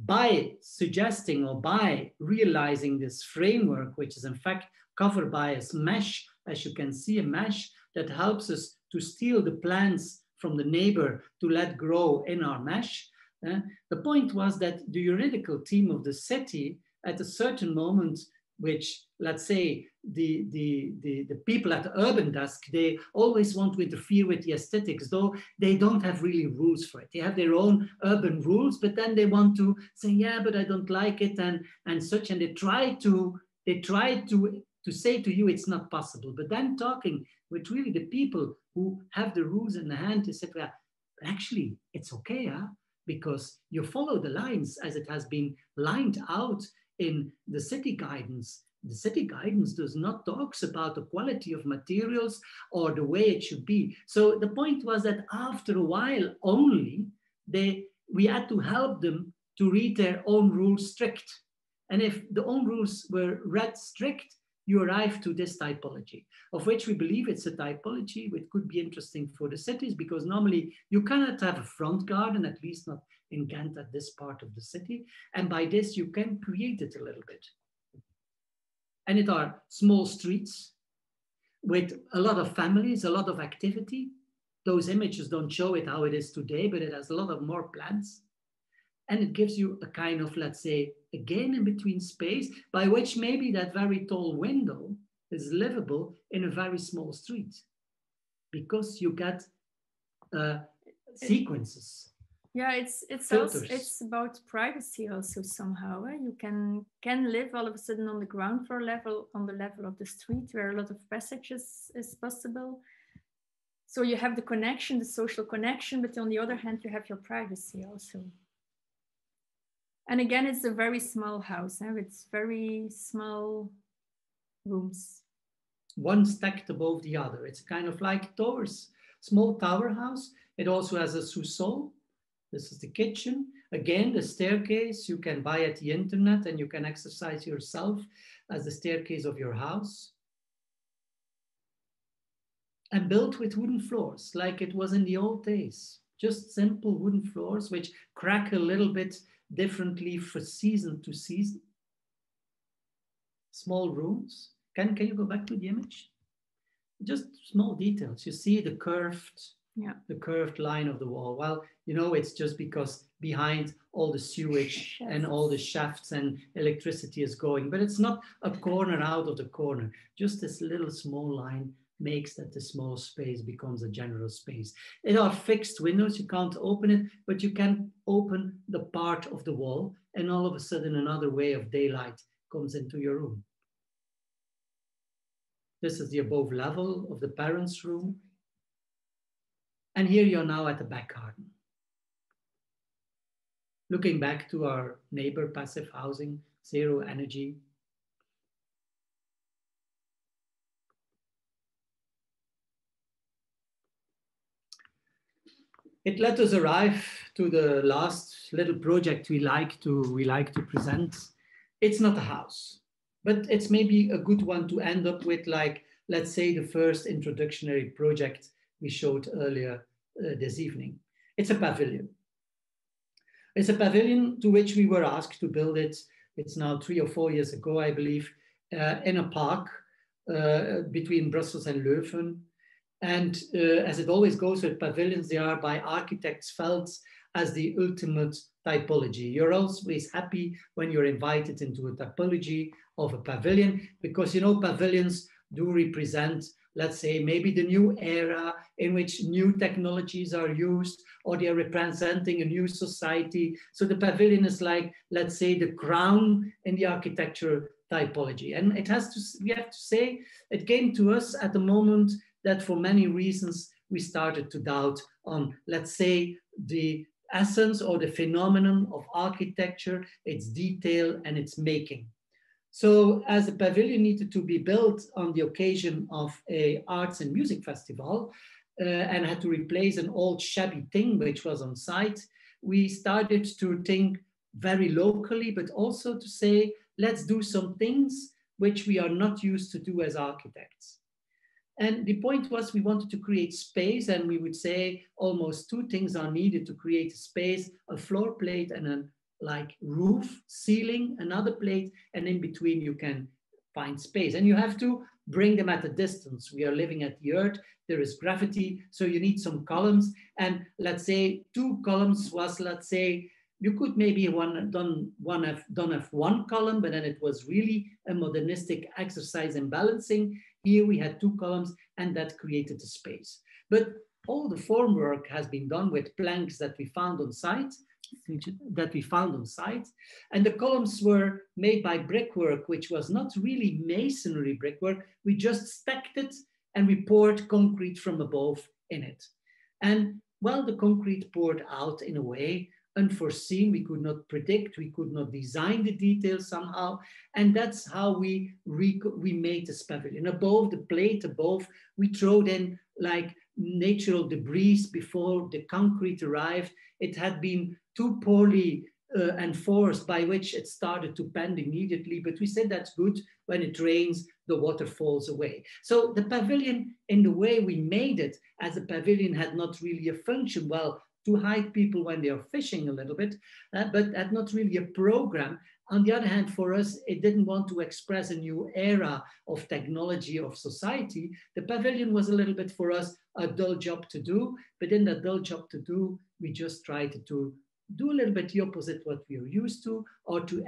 by suggesting or by realizing this framework, which is in fact covered by a mesh as you can see, a mesh that helps us to steal the plants from the neighbor to let grow in our mesh. The point was that the juridical team of the city at a certain moment, which, let's say, the people at the urban desk, they always want to interfere with the aesthetics, though they don't have really rules for it. They have their own urban rules, but then they want to say, yeah, but I don't like it and such, and they try to say to you it's not possible. But then talking with really the people who have the rules in the hand, they said, well, actually, it's okay, huh? Because you follow the lines as it has been lined out in the city guidance. The city guidance does not talk about the quality of materials or the way it should be. So the point was that after a while only, we had to help them to read their own rules strict. And if the own rules were read strict, you arrive to this typology, of which we believe it's a typology which could be interesting for the cities, because normally you cannot have a front garden, at least not in Ghent at this part of the city. And by this, you can create it a little bit. And it are small streets with a lot of families, a lot of activity. Those images don't show it how it is today, but it has a lot of more plants. And it gives you a kind of, let's say, again, in between space, by which maybe that very tall window is livable in a very small street, because you get sequences. Yeah, it's also, it's about privacy also somehow. You can live all of a sudden on the ground floor level, on the level of the street, where a lot of passages is possible. So you have the connection, the social connection, but on the other hand, you have your privacy also. And again, it's a very small house, with very small rooms. One stacked above the other. It's kind of like towers, small tower house. It also has a sous-sol. This is the kitchen. Again, the staircase you can buy at the internet, and you can exercise yourself as the staircase of your house. And built with wooden floors, like it was in the old days. Just simple wooden floors, which crack a little bit differently for season to season. Small rooms. Can you go back to the image? Just small details. You see the curved line of the wall. Well, you know, it's just because behind all the sewage and all the shafts and electricity is going, but it's not a corner out of the corner. Just this little small line makes that the small space becomes a general space. It are fixed windows, you can't open it, but you can open the part of the wall, and all of a sudden another way of daylight comes into your room. This is the above level of the parents' room. And here you're now at the back garden. Looking back to our neighbor, passive housing, zero energy. It let us arrive to the last little project we like to present. It's not a house, but it's maybe a good one to end up with, like, let's say, the first introductory project we showed earlier this evening. It's a pavilion. It's a pavilion to which we were asked to build it. It's now 3 or 4 years ago, I believe, in a park between Brussels and Leuven. And as it always goes with pavilions, they are by architects felt as the ultimate typology. You're always happy when you're invited into a typology of a pavilion, because, you know, pavilions do represent, let's say, maybe the new era in which new technologies are used, or they are representing a new society. So the pavilion is like, let's say, the crown in the architectural typology. And it has to, we have to say, it came to us at the moment that for many reasons we started to doubt on, let's say, the essence or the phenomenon of architecture, its detail and its making. So as a pavilion needed to be built on the occasion of an arts and music festival and had to replace an old shabby thing which was on site, we started to think very locally, but also to say, let's do some things which we are not used to do as architects. And the point was, we wanted to create space, and we would say almost 2 things are needed to create a space: a floor plate and a roof, ceiling, another plate, and in between you can find space. And you have to bring them at a distance. We are living at the earth, there is gravity, so you need some columns. And let's say 2 columns was, let's say, you could maybe have done one column, but then it was really a modernistic exercise in balancing. Here we had 2 columns, and that created a space. But all the formwork has been done with planks that we found on site, and the columns were made by brickwork, which was not really masonry brickwork. We just stacked it and we poured concrete from above in it. And well, the concrete poured out in a way unforeseen. We could not predict, we could not design the details somehow. And that's how we made this pavilion. Above the plate, above, we threw in like natural debris before the concrete arrived. It had been too poorly enforced, by which it started to bend immediately. But we said that's good. When it rains, the water falls away. So the pavilion, in the way we made it, as a pavilion, had not really a function. Well, to hide people when they are fishing a little bit, but had not really a program. On the other hand, for us, it didn't want to express a new era of technology, of society. The pavilion was a little bit for us a dull job to do, but in that dull job to do, we just tried to do a little bit the opposite what we are used to, or to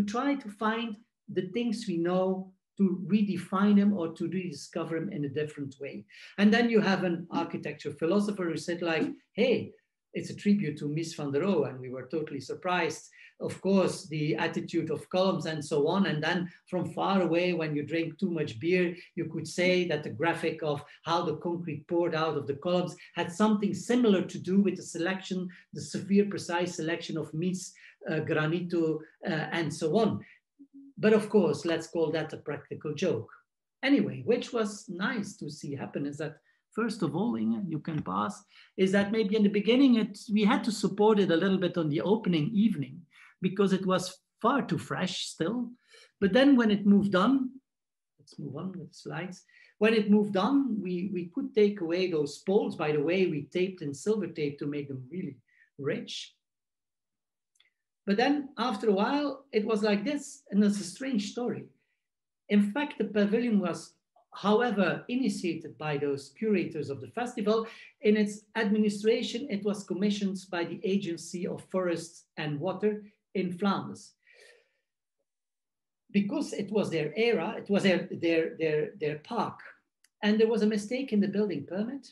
try to find the things we know, to redefine them or to rediscover them in a different way. And then you have an architecture philosopher who said like, hey, it's a tribute to Mies van der Rohe, and we were totally surprised. Of course, the attitude of columns and so on. And then from far away, when you drink too much beer, you could say that the graphic of how the concrete poured out of the columns had something similar to do with the selection, the severe, precise selection of Mies, Granito, and so on. But of course, let's call that a practical joke. Anyway, which was nice to see happen is that, first of all, Inge, you can pass, is that maybe in the beginning, we had to support it a little bit on the opening evening because it was far too fresh still. But then when it moved on, let's move on with the slides. When it moved on, we could take away those poles. By the way, we taped in silver tape to make them really rich. But then after a while, it was like this, and it's a strange story. In fact, the pavilion was, however, initiated by those curators of the festival. In its administration, it was commissioned by the Agency of Forests and Water in Flanders. Because it was their era, it was their park. And there was a mistake in the building permit.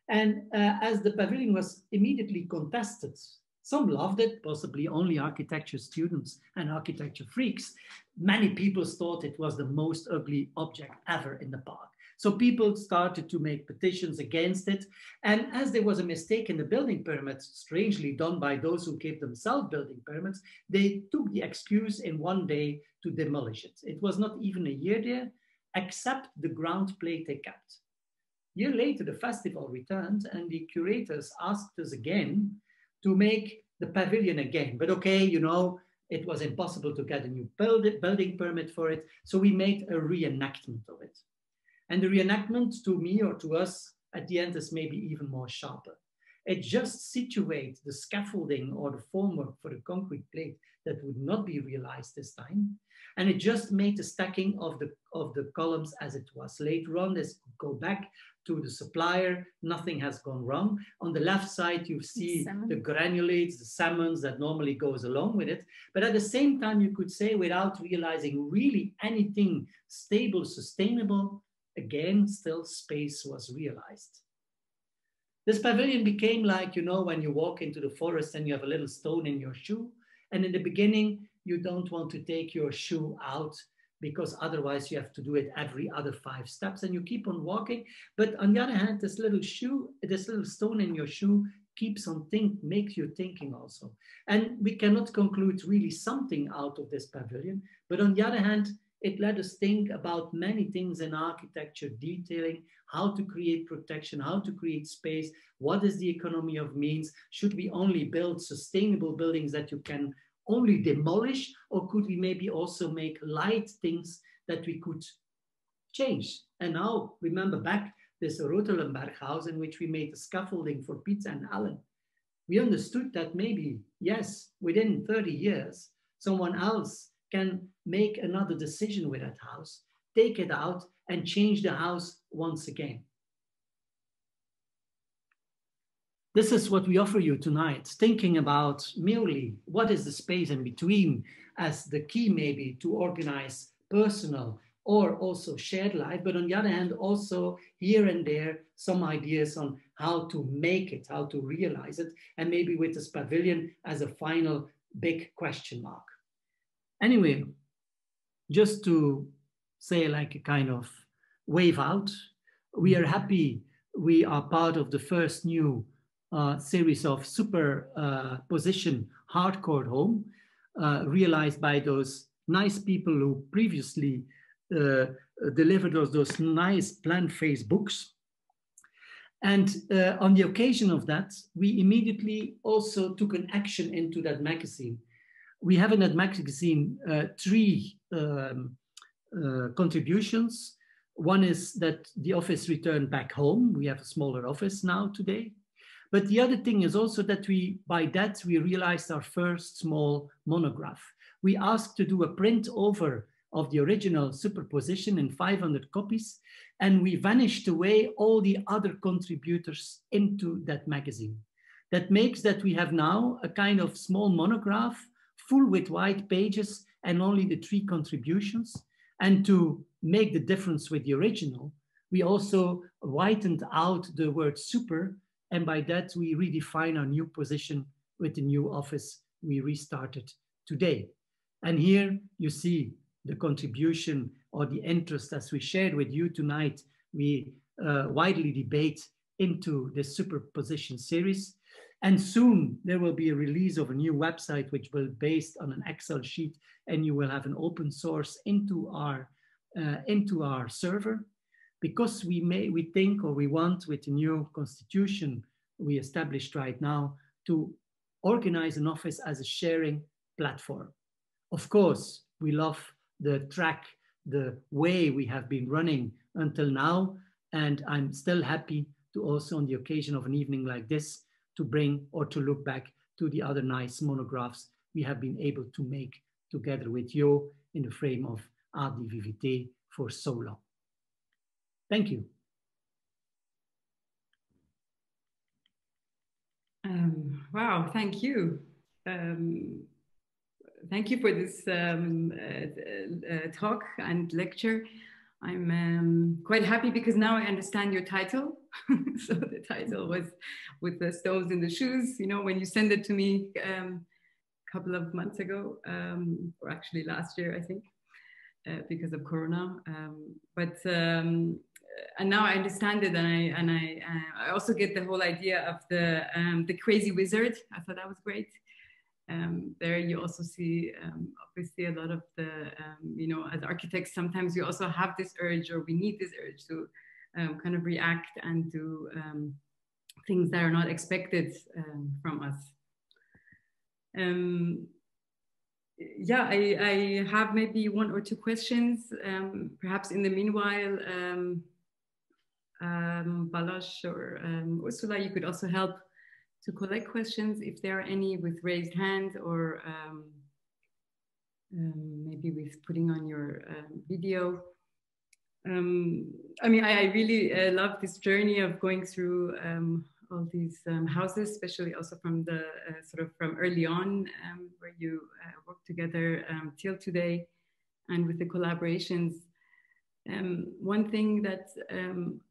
And as the pavilion was immediately contested, some loved it, possibly only architecture students and architecture freaks. Many people thought it was the most ugly object ever in the park. So people started to make petitions against it. And as there was a mistake in the building permit, strangely done by those who gave themselves building permits, they took the excuse in one day to demolish it. It was not even a year there, except the ground plate they kept. A year later, the festival returned and the curators asked us again to make the pavilion again. But okay, you know, it was impossible to get a new building permit for it. So we made a reenactment of it. And the reenactment, to me or to us, at the end is maybe even more sharper. It just situates the scaffolding or the formwork for the concrete plate that would not be realized this time. And it just made the stacking of the columns as it was. Later on, this could go back to the supplier, nothing has gone wrong. On the left side, you see the granulates, the salmons that normally goes along with it. But at the same time, you could say, without realizing really anything stable, sustainable, again, still space was realized. This pavilion became like, you know, when you walk into the forest and you have a little stone in your shoe. And in the beginning, you don't want to take your shoe out because otherwise you have to do it every other 5 steps and you keep on walking. But on the other hand, this little stone in your shoe keeps on makes you thinking also. And we cannot conclude really something out of this pavilion. But on the other hand, it let us think about many things in architecture, detailing, how to create protection, how to create space, what is the economy of means, should we only build sustainable buildings that you can only demolish, or could we maybe also make light things that we could change? And now remember back this Rotelenberg house in which we made the scaffolding for Pizza and Allen. We understood that maybe, yes, within 30 years, someone else can make another decision with that house, take it out and change the house once again. This is what we offer you tonight, thinking about merely what is the space in between as the key maybe to organize personal or also shared life, but on the other hand, also here and there, some ideas on how to make it, how to realize it, and maybe with this pavilion as a final big question mark. Anyway, just to say like a kind of wave out, we are happy we are part of the first new series of superposition hardcore home realized by those nice people who previously delivered us those nice plant-faced books. And on the occasion of that, we immediately also took an action into that magazine. We have in that magazine three contributions. One is that the office returned back home. We have a smaller office now today. But the other thing is also that by that we realized our first small monograph. We asked to do a print over of the original superposition in 500 copies, and we vanished away all the other contributors into that magazine. That makes that we have now a kind of small monograph full with white pages and only the three contributions. And to make the difference with the original, we also whitened out the word super, and by that we redefine our new position with the new office we restarted today. And here you see the contribution or the interest as we shared with you tonight. We widely debate into the superposition series. And soon there will be a release of a new website which will be based on an Excel sheet, and you will have an open source into our server. Because we think or we want with the new constitution we established right now to organize an office as a sharing platform. Of course, we love the track, the way we have been running until now, and I'm still happy to also on the occasion of an evening like this to bring or to look back to the other nice monographs we have been able to make together with you in the frame of ADVVT for so long. Thank you. Wow, thank you. Thank you for this talk and lecture. I'm quite happy because now I understand your title. So the title was with the stones in the shoes. You know, when you sent it to me a couple of months ago, or actually last year, I think, because of Corona. And now I understand it, and I also get the whole idea of the crazy wizard. I thought that was great. There you also see obviously a lot of the, you know, as architects, sometimes we also have this urge, or we need this urge to kind of react and do things that are not expected from us. Yeah, I have maybe one or two questions. Perhaps in the meanwhile, Balázs or Ursula, you could also help to collect questions if there are any with raised hand, or maybe with putting on your video. I mean, I really love this journey of going through all these houses, especially also from the sort of from early on, where you work together till today, and with the collaborations. One thing that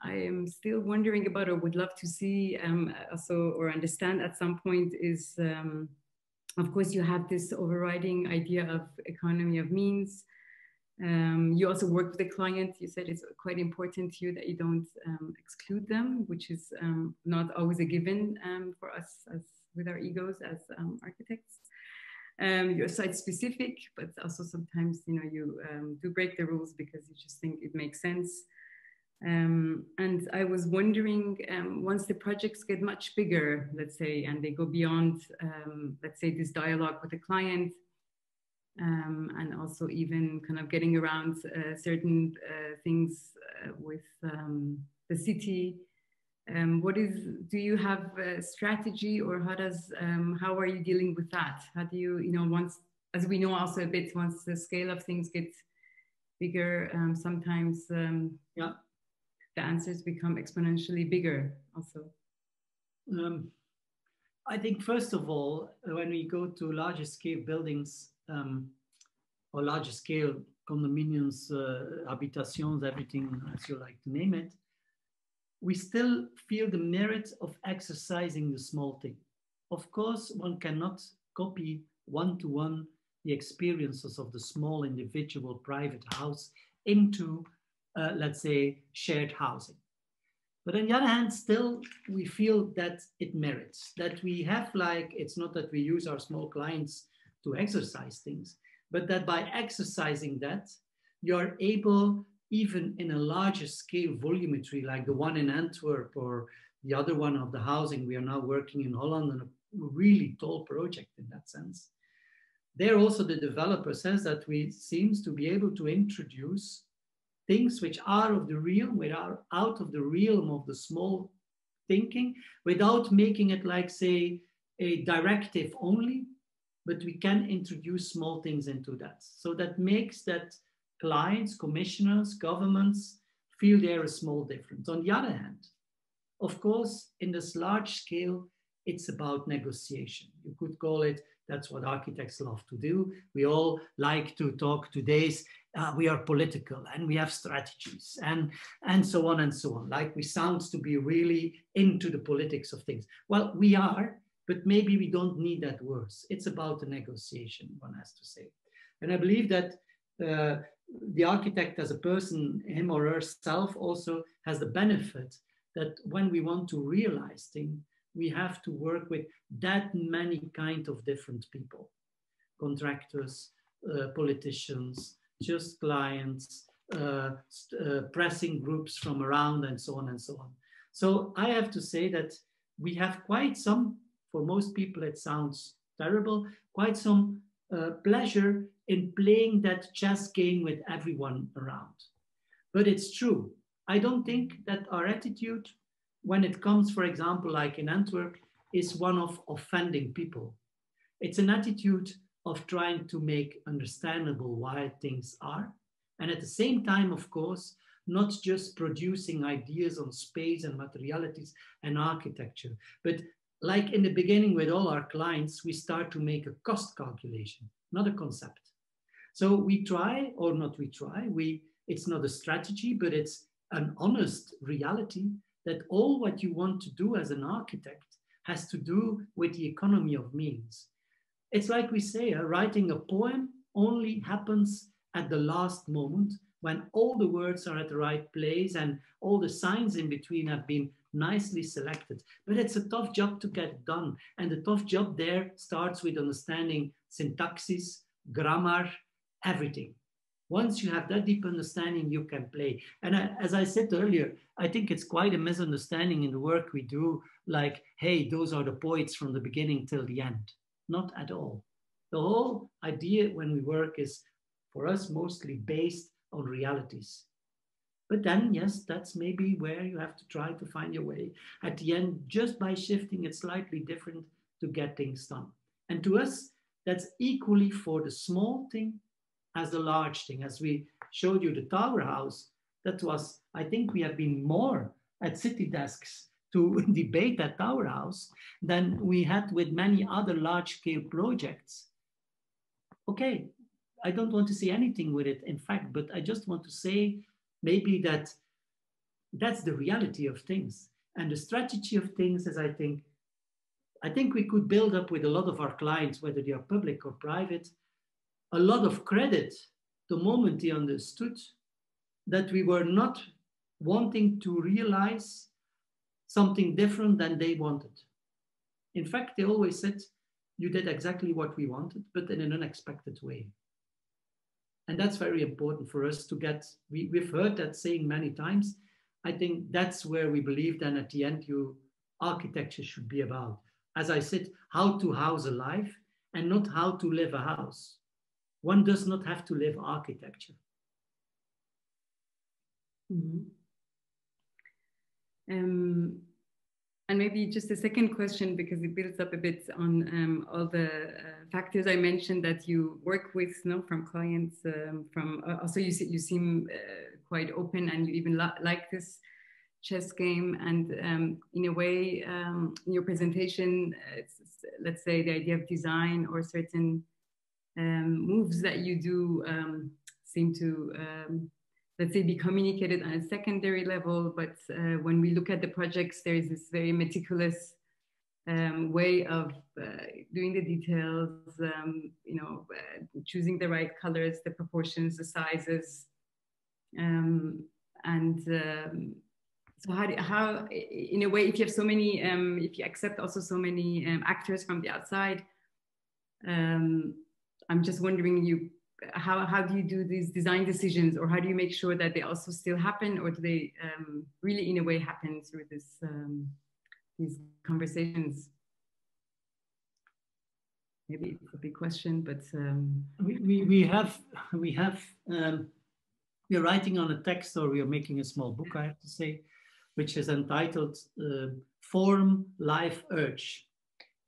I am still wondering about, or would love to see also or understand at some point, is of course you have this overriding idea of economy of means. You also work with the client. You said it's quite important to you that you don't exclude them, which is not always a given for us as with our egos as architects. You're site specific, but also sometimes, you know, you do break the rules because you just think it makes sense. And I was wondering, once the projects get much bigger, let's say, and they go beyond, let's say, this dialogue with the client, and also even kind of getting around certain things with the city. Do you have a strategy, or how are you dealing with that? How do you, you know, once, as we know also a bit, once the scale of things gets bigger, sometimes yeah. the answers become exponentially bigger also. I think first of all, when we go to larger scale buildings or larger scale condominiums, habitations, everything as you like to name it, we still feel the merit of exercising the small thing. Of course, one cannot copy one-to-one the experiences of the small individual private house into, let's say, shared housing. But on the other hand, still, we feel that it merits, that we have like, it's not that we use our small clients to exercise things, but that by exercising that, you're able, even in a larger scale volumetry, like the one in Antwerp or the other one of the housing, we are now working in Holland on a really tall project in that sense. There also the developer says that we seems to be able to introduce things which are of the realm, which are out of the realm of the small thinking, without making it like, say, a directive only, but we can introduce small things into that. So that makes that clients, commissioners, governments feel they're a small difference. On the other hand, of course, in this large scale, it's about negotiation. You could call it, that's what architects love to do. We all like to talk today's, we are political and we have strategies and so on and so on. Like we sound to be really into the politics of things. Well, we are, but maybe we don't need that words. It's about the negotiation, one has to say. And I believe that the architect as a person, him or herself, also has the benefit that when we want to realize things, we have to work with that many kind of different people, contractors, politicians, just clients, pressing groups from around and so on and so on. So I have to say that we have quite some, for most people it sounds terrible, quite some pleasure in playing that chess game with everyone around. But it's true. I don't think that our attitude, when it comes, for example, like in Antwerp, is one of offending people. It's an attitude of trying to make understandable why things are. And at the same time, of course, not just producing ideas on space and materialities and architecture, but like in the beginning with all our clients, we start to make a cost calculation, not a concept. So we try, or not we try, it's not a strategy, but it's an honest reality that all what you want to do as an architect has to do with the economy of means. It's like we say, writing a poem only happens at the last moment when all the words are at the right place and all the signs in between have been nicely selected. But it's a tough job to get done. And the tough job there starts with understanding syntaxis, grammar, everything. Once you have that deep understanding, you can play. And as I said earlier, I think it's quite a misunderstanding in the work we do, like, hey, those are the poets from the beginning till the end. Not at all. The whole idea when we work is, for us, mostly based on realities. But then, yes, that's maybe where you have to try to find your way at the end, just by shifting it slightly different to get things done. And to us, that's equally for the small thing as the large thing. As we showed you the tower house, that was, I think we have been more at city desks to debate that tower house than we had with many other large scale projects. Okay, I don't want to say anything with it, in fact, but I just want to say maybe that that's the reality of things. And the strategy of things is, I think we could build up with a lot of our clients, whether they are public or private, a lot of credit the moment they understood that we were not wanting to realize something different than they wanted. In fact, they always said, you did exactly what we wanted, but in an unexpected way. And that's very important for us to get, we've heard that saying many times. I think that's where we believe then at the end, architecture should be about. As I said, how to house a life and not how to live a house. One does not have to live architecture. Mm-hmm. And maybe just a second question, because it builds up a bit on all the factors I mentioned that you work with, from clients. Also, you seem quite open, and you even like this chess game. And in a way, in your presentation, let's say the idea of design or certain moves that you do seem to let's say, be communicated on a secondary level. But when we look at the projects, there is this very meticulous way of doing the details, choosing the right colors, the proportions, the sizes. So how, in a way, if you have so many, if you accept also so many actors from the outside, I'm just wondering, how do you do these design decisions, or how do you make sure that they also still happen, or do they really in a way happen through this these conversations? Maybe it's a big question, but we're writing on a text, or we are making a small book, I have to say, which is entitled Form, Life, Urge,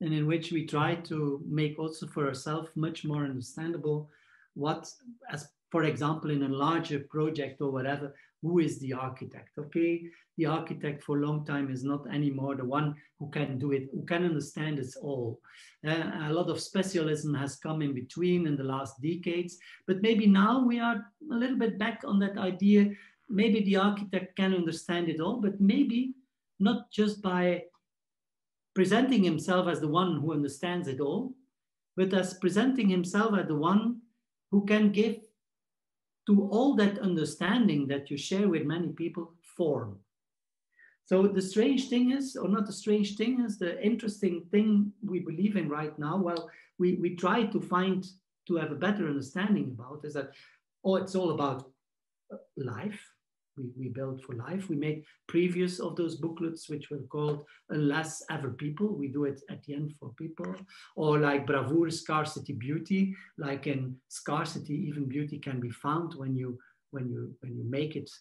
and in which we try to make also for ourselves much more understandable what, as for example, in a larger project or whatever, who is the architect? Okay, the architect for a long time is not anymore the one who can do it, who can understand it all. A lot of specialism has come in between in the last decades, but maybe now we are a little bit back on that idea. Maybe the architect can understand it all, but maybe not just by presenting himself as the one who understands it all, but as presenting himself as the one who can give to all that understanding that you share with many people form. So the strange thing is, or not the strange thing is, the interesting thing we believe in right now, well, we try to have a better understanding about, is that, it's all about life. We build for life. We made previews of those booklets, which were called Unless Ever People. We do it at the end for people. Or like Bravoure, Scarcity, Beauty. Like in scarcity, even beauty can be found when you make it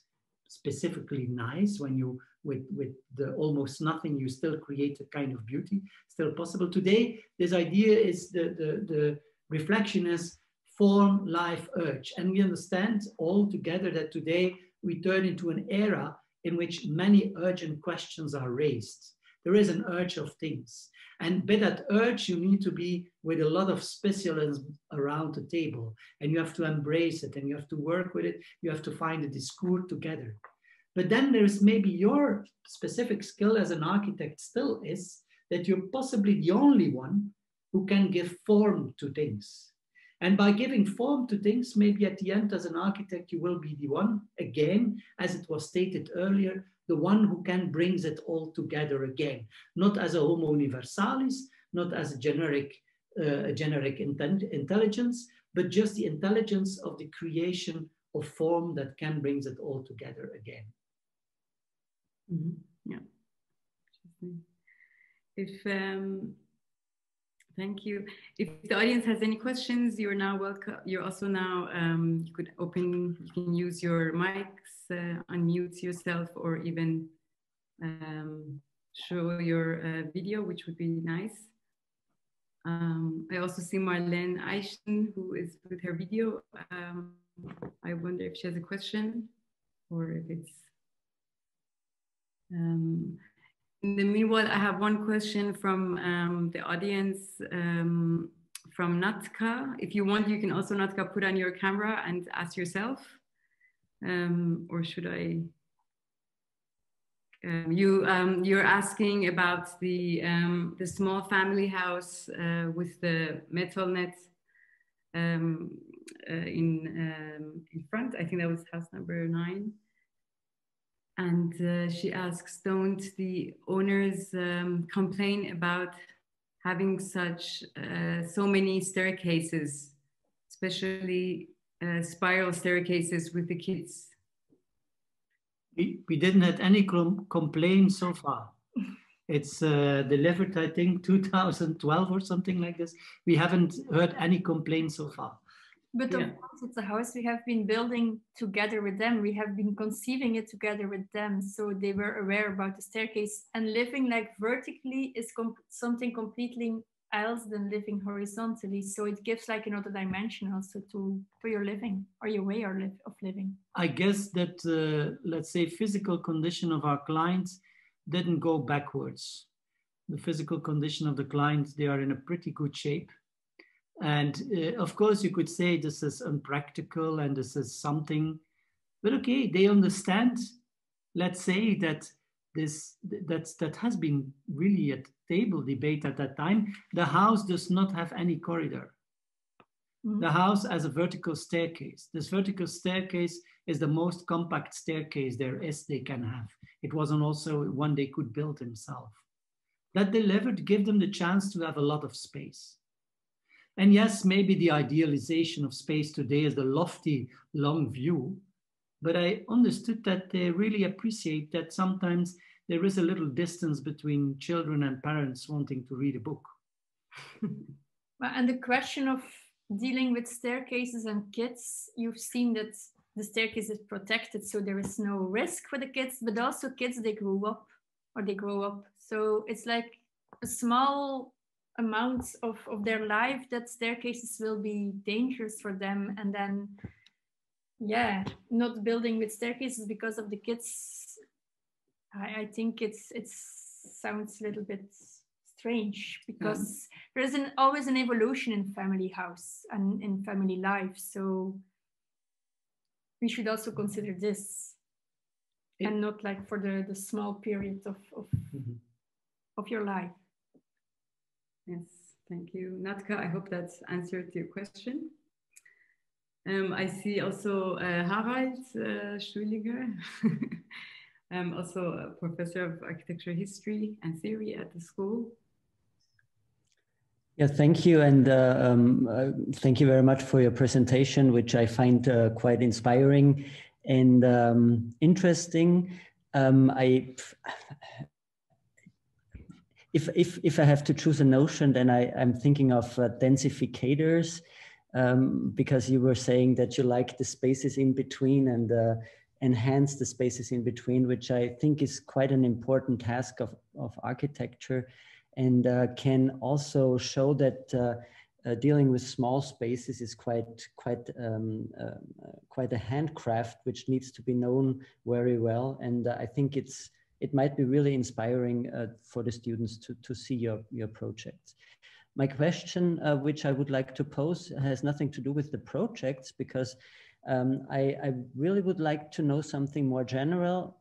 specifically nice. When you, with the almost nothing, you still create a kind of beauty, still possible. Today, this idea is the reflection is form, life, urge. And we understand all together that today we turn into an era in which many urgent questions are raised. There is an urge of things. And by that urge, you need to be with a lot of specialism around the table. And you have to embrace it, and you have to work with it. You have to find a discourse together. But then there's maybe your specific skill as an architect still is that you're possibly the only one who can give form to things. And by giving form to things, maybe at the end as an architect, you will be the one, again, as it was stated earlier, the one who can bring it all together again, not as a homo universalis, not as a generic intelligence, but just the intelligence of the creation of form that can bring it all together again. Mm-hmm. Yeah. Thank you. If the audience has any questions, you're now welcome. You're also now, you can use your mics, unmute yourself, or even show your video, which would be nice. I also see Marlene Eichen, who is with her video. I wonder if she has a question, or if it's... In the meanwhile, I have one question from the audience, from Natka. If you want, you can also, Natka, put on your camera and ask yourself. Or should I? You're asking about the small family house with the metal net in front. I think that was house number 9. And she asks, don't the owners complain about having so many staircases, especially spiral staircases with the kids? We didn't have any complaints so far. It's delivered, I think, 2012 or something like this. We haven't heard any complaints so far. But of course, it's a house we have been building together with them. We have been conceiving it together with them. So they were aware about the staircase, and living like vertically is something completely else than living horizontally. So it gives like another dimension also to your living or your way of living. I guess that, let's say, physical condition of our clients didn't go backwards. The physical condition of the clients, they are in a pretty good shape. And of course, you could say this is unpractical and this is something, but okay, they understand. Let's say that that has been really a table debate at that time. The house does not have any corridor. Mm-hmm. The house has a vertical staircase. This vertical staircase is the most compact staircase there is they can have. It wasn't also one they could build themselves. That delivered, give them the chance to have a lot of space. And yes, maybe the idealization of space today is the lofty, long view, but I understood that they really appreciate that sometimes there is a little distance between children and parents wanting to read a book. And the question of dealing with staircases and kids, you've seen that the staircase is protected, so there is no risk for the kids, but also kids, they grow up. So it's like a small amounts of their life that staircases will be dangerous for them, and then not building with staircases because of the kids. I think it sounds a little bit strange, because there is always an evolution in family house and in family life, so we should also consider this, and not like for the small period of your life. Yes, thank you, Natka. I hope that's answered your question. I see also Harald Stuhliger, also a professor of architecture history and theory at the school. Yeah, thank you. And thank you very much for your presentation, which I find quite inspiring and interesting. If I have to choose a notion, then I'm thinking of densificators, because you were saying that you like the spaces in between and enhance the spaces in between, which I think is quite an important task of architecture, and can also show that dealing with small spaces is quite a handcraft, which needs to be known very well. And I think it might be really inspiring for the students to see your projects. My question, which I would like to pose, has nothing to do with the projects, because I really would like to know something more general,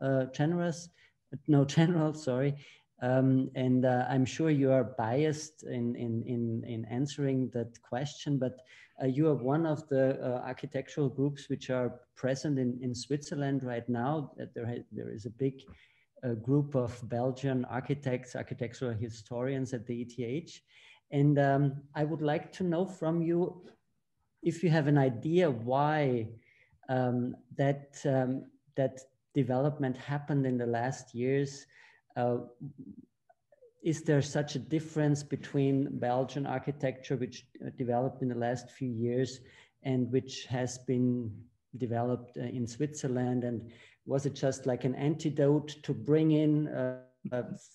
sorry. And I'm sure you are biased in answering that question, but you are one of the architectural groups which are present in Switzerland right now. There is a big group of Belgian architects, architectural historians at the ETH. And I would like to know from you if you have an idea why that development happened in the last years. Is there such a difference between Belgian architecture, which developed in the last few years, and which has been developed in Switzerland? And was it just like an antidote to bring in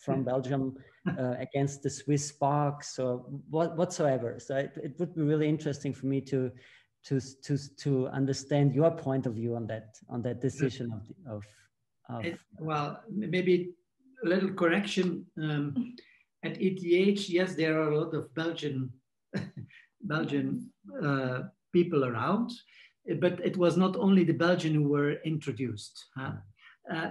from Belgium against the Swiss box, or whatsoever? So it would be really interesting for me to understand your point of view on that decision of well, maybe a little correction. At ETH, yes, there are a lot of Belgian people around, but it was not only the Belgian who were introduced.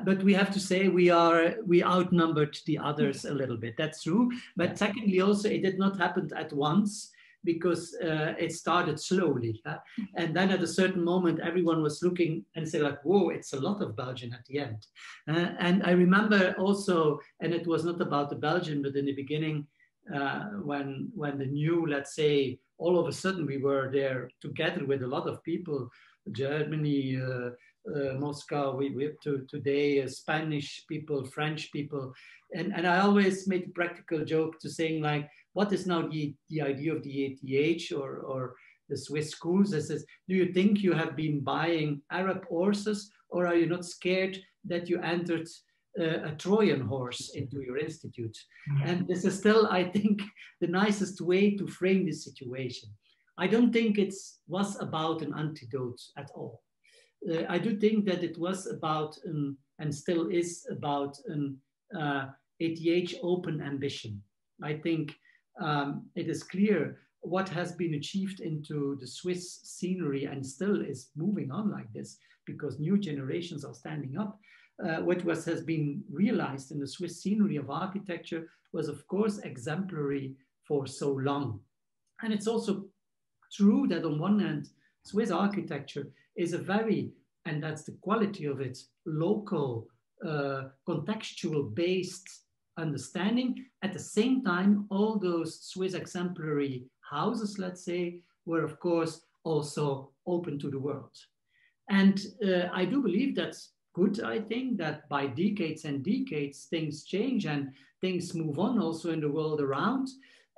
But we have to say we outnumbered the others a little bit. That's true. But secondly, also it did not happen at once, because it started slowly. And then at a certain moment, everyone was looking and said like, whoa, it's a lot of Belgian at the end. And I remember also, and it was not about the Belgian, but in the beginning, when the new, let's say, all of a sudden we were there together with a lot of people, Germany, Moscow, we have today Spanish people, French people. And I always make a practical joke to saying like, what is now the idea of the ATH, or the Swiss schools. This is, do you think you have been buying Arab horses, or are you not scared that you entered a Trojan horse into your institute? And this is still, I think, the nicest way to frame this situation. I don't think it was about an antidote at all. I do think that it was about, and still is about, an ATH open ambition. I think it is clear what has been achieved into the Swiss scenery and still is moving on like this because new generations are standing up. What has been realized in the Swiss scenery of architecture was, of course, exemplary for so long. And it's also true that on one hand, Swiss architecture is a very, and that's the quality of it, local, contextual based understanding. At the same time, all those Swiss exemplary houses, let's say, were of course also open to the world. And I do believe that's good. I think that by decades and decades, things change and things move on also in the world around.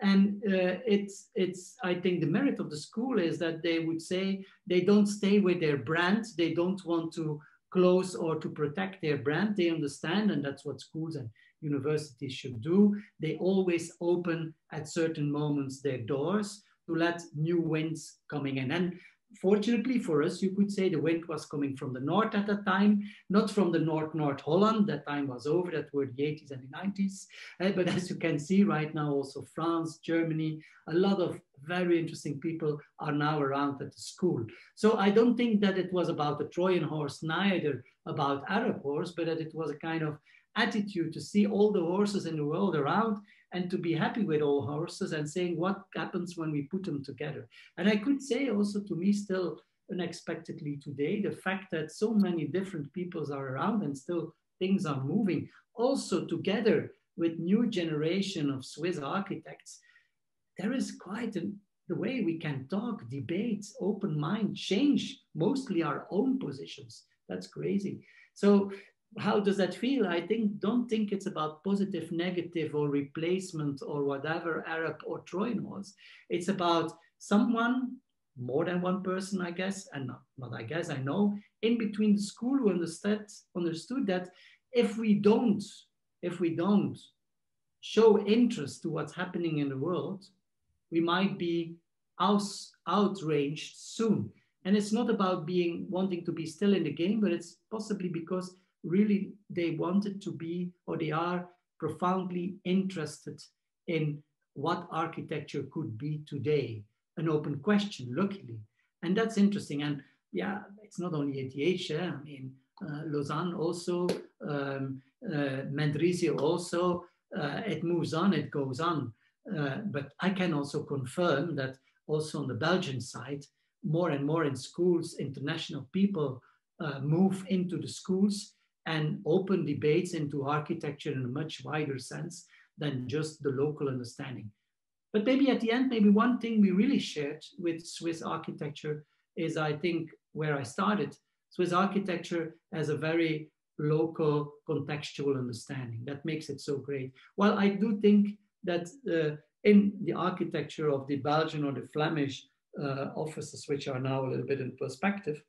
And I think the merit of the school is that they would say they don't stay with their brand. They don't want to close or to protect their brand. They understand, and that's what schools and universities should do. They always open at certain moments their doors to let new winds coming in. And fortunately for us, you could say the wind was coming from the north at that time, not from the North Holland. That time was over. That were the 80s and the 90s. But as you can see right now, also France, Germany, a lot of very interesting people are now around at the school. So I don't think that it was about the Trojan horse, neither about Arab horse, but that it was a kind of attitude to see all the horses in the world around and to be happy with all horses and saying what happens when we put them together. And I could say also, to me, still unexpectedly today, the fact that so many different peoples are around and still things are moving, also together with new generation of Swiss architects, there is quite the way we can talk, debate, open mind, change mostly our own positions. That's crazy. So how does that feel? I don't think it's about positive, negative, or replacement, or whatever Arab or Trojan was. It's about someone, more than one person, I guess, and not I guess, I know, in between the school who understood that if we don't show interest to what's happening in the world, we might be outraged soon. And it's not about wanting to be still in the game, but it's possibly because really they wanted to be, or they are profoundly interested in what architecture could be today. An open question, luckily. And that's interesting. And yeah, it's not only ATH, I mean, Lausanne also, Mendrisio also, it moves on, it goes on. But I can also confirm that also on the Belgian side, more and more in schools, international people move into the schools and open debates into architecture in a much wider sense than just the local understanding. But maybe at the end, maybe one thing we really shared with Swiss architecture is, I think, where I started. Swiss architecture has a very local contextual understanding that makes it so great. While I do think that in the architecture of the Belgian or the Flemish offices, which are now a little bit in perspective,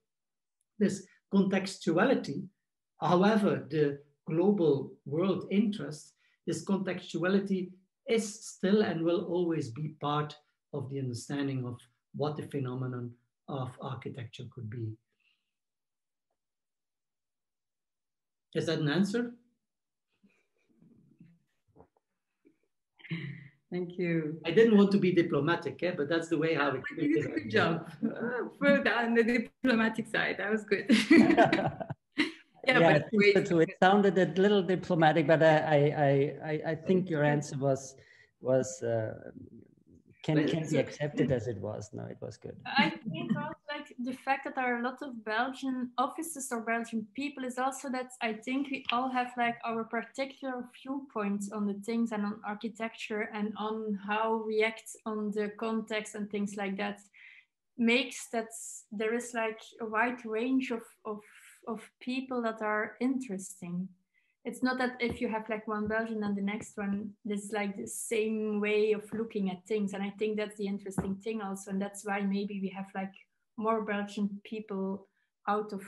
this contextuality, however, the global world interest, this contextuality is still and will always be part of the understanding of what the phenomenon of architecture could be. Is that an answer? Thank you. I didn't want to be diplomatic, but that's the way how it is. You did a good job. On the diplomatic side, that was good. Yeah, it sounded a little diplomatic, but I think your answer was can be accepted as it was. No, it was good. I think also like the fact that there are a lot of Belgian offices or Belgian people is also that I think we all have like our particular viewpoints on the things and on architecture and on how we act on the context and things like that, makes that there is like a wide range of people that are interesting. it's not that if you have like one Belgian and the next one, there's like the same way of looking at things. And I think that's the interesting thing also. And that's why maybe we have like more Belgian people out of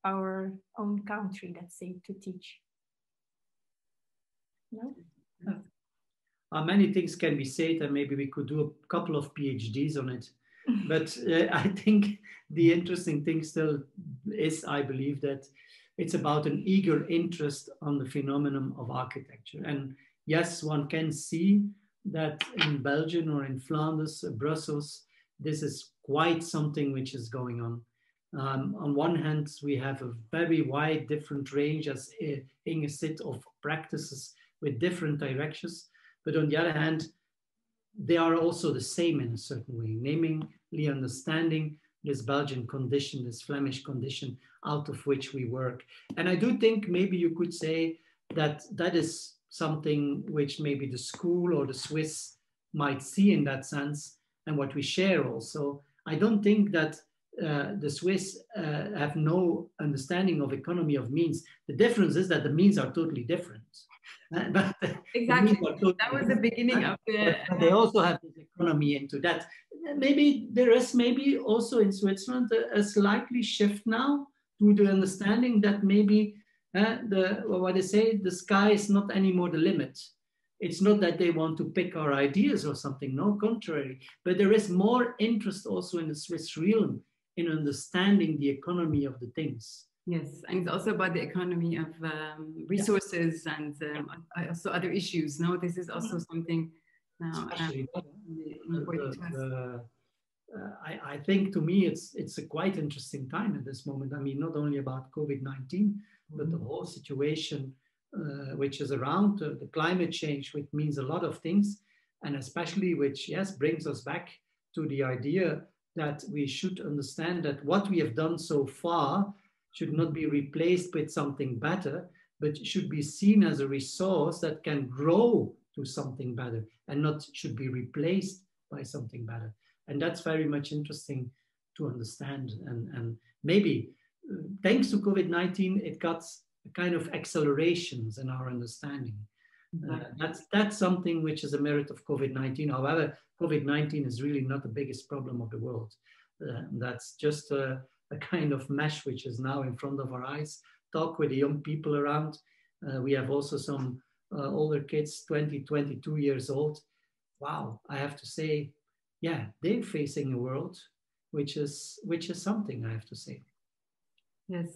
our own country, let's say, to teach. No? Many things can be said, and maybe we could do a couple of PhDs on it. But I think the interesting thing still is, I believe, that it's about an eager interest on the phenomenon of architecture. And yes, one can see that in Belgium or in Flanders, Brussels, this is quite something which is going on. On one hand, we have a very wide different range, as Inge said, of practices with different directions. But on the other hand, they are also the same in a certain way, namely understanding this Belgian condition, this Flemish condition out of which we work. And I do think maybe you could say that that is something which maybe the school or the Swiss might see in that sense, and what we share also. I don't think that the Swiss have no understanding of economy of means. The difference is that the means are totally different. But exactly, that was the beginning of the... But they also have this economy into that. Maybe there is maybe also in Switzerland a slightly shift now to the understanding that maybe what they say, the sky is not anymore the limit. It's not that they want to pick our ideas or something, no, contrary. But there is more interest also in the Swiss realm in understanding the economy of the things. Yes, and it's also about the economy of resources and also other issues. No, this is also something now important to us. I think to me it's a quite interesting time at this moment. I mean, not only about COVID-19, but the whole situation which is around the climate change, which means a lot of things, and especially which, yes, brings us back to the idea that we should understand that what we have done so far should not be replaced with something better, but should be seen as a resource that can grow to something better and not should be replaced by something better. And that's very much interesting to understand. And maybe thanks to COVID-19, it got a kind of accelerations in our understanding. That's something which is a merit of COVID-19. However, COVID-19 is really not the biggest problem of the world. That's just a kind of mesh which is now in front of our eyes. Talk with the young people around. We have also some older kids, 20, 22 years old. Wow, I have to say, yeah, they're facing a world which is something, I have to say. Yes.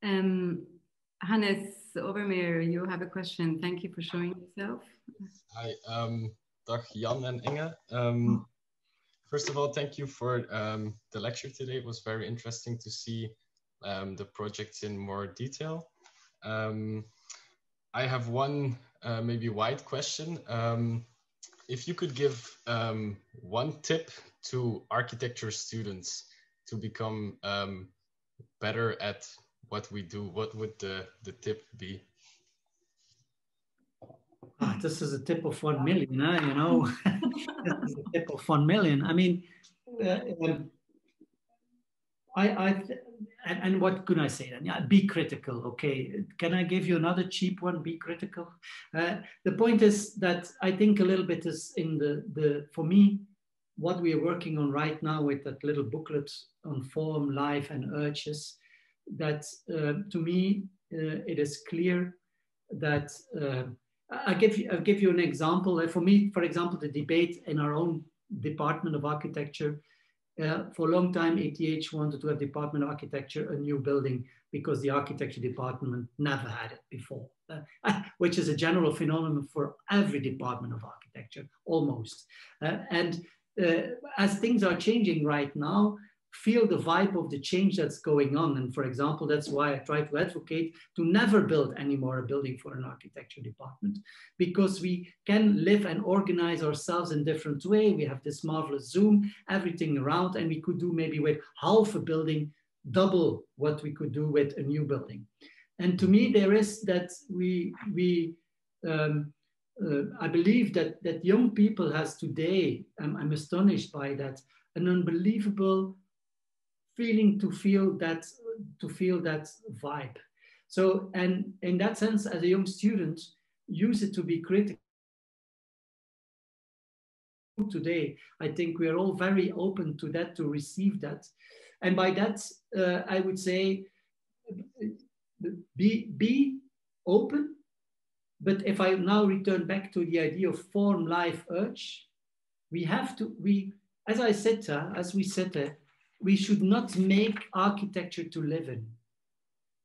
Hannes Overmeer, you have a question. Thank you for showing yourself. Hi, dag Jan and Inge. First of all, thank you for the lecture today. It was very interesting to see the projects in more detail. I have one maybe wide question. If you could give one tip to architecture students to become better at what we do, what would the tip be? This is a tip of 1 million, you know. This is a tip of 1 million. I mean, and what could I say then? Yeah, be critical. Okay, can I give you another cheap one? Be critical. The point is that I think a little bit is in for me, what we are working on right now with that little booklet on form, life, and urges. That to me, it is clear that I'll give you an example. For me, for example, the debate in our own department of architecture. For a long time, ATH wanted to have Department of Architecture, a new building, because the architecture department never had it before, which is a general phenomenon for every department of architecture, almost. As things are changing right now, feel the vibe of the change that's going on. And for example, that's why I try to advocate to never build anymore a building for an architecture department, because we can live and organize ourselves in different way. We have this marvelous Zoom, everything around, and we could do maybe with half a building, double what we could do with a new building. And to me, there is that I believe that young people has today, I'm astonished by that, an unbelievable feeling to feel that vibe. So, and in that sense, as a young student, use it to be critical. Today, I think we are all very open to that, to receive that. And by that, I would say, be open. But if I now return back to the idea of form, life, urge, we have to, as I said, as we said, we should not make architecture to live in.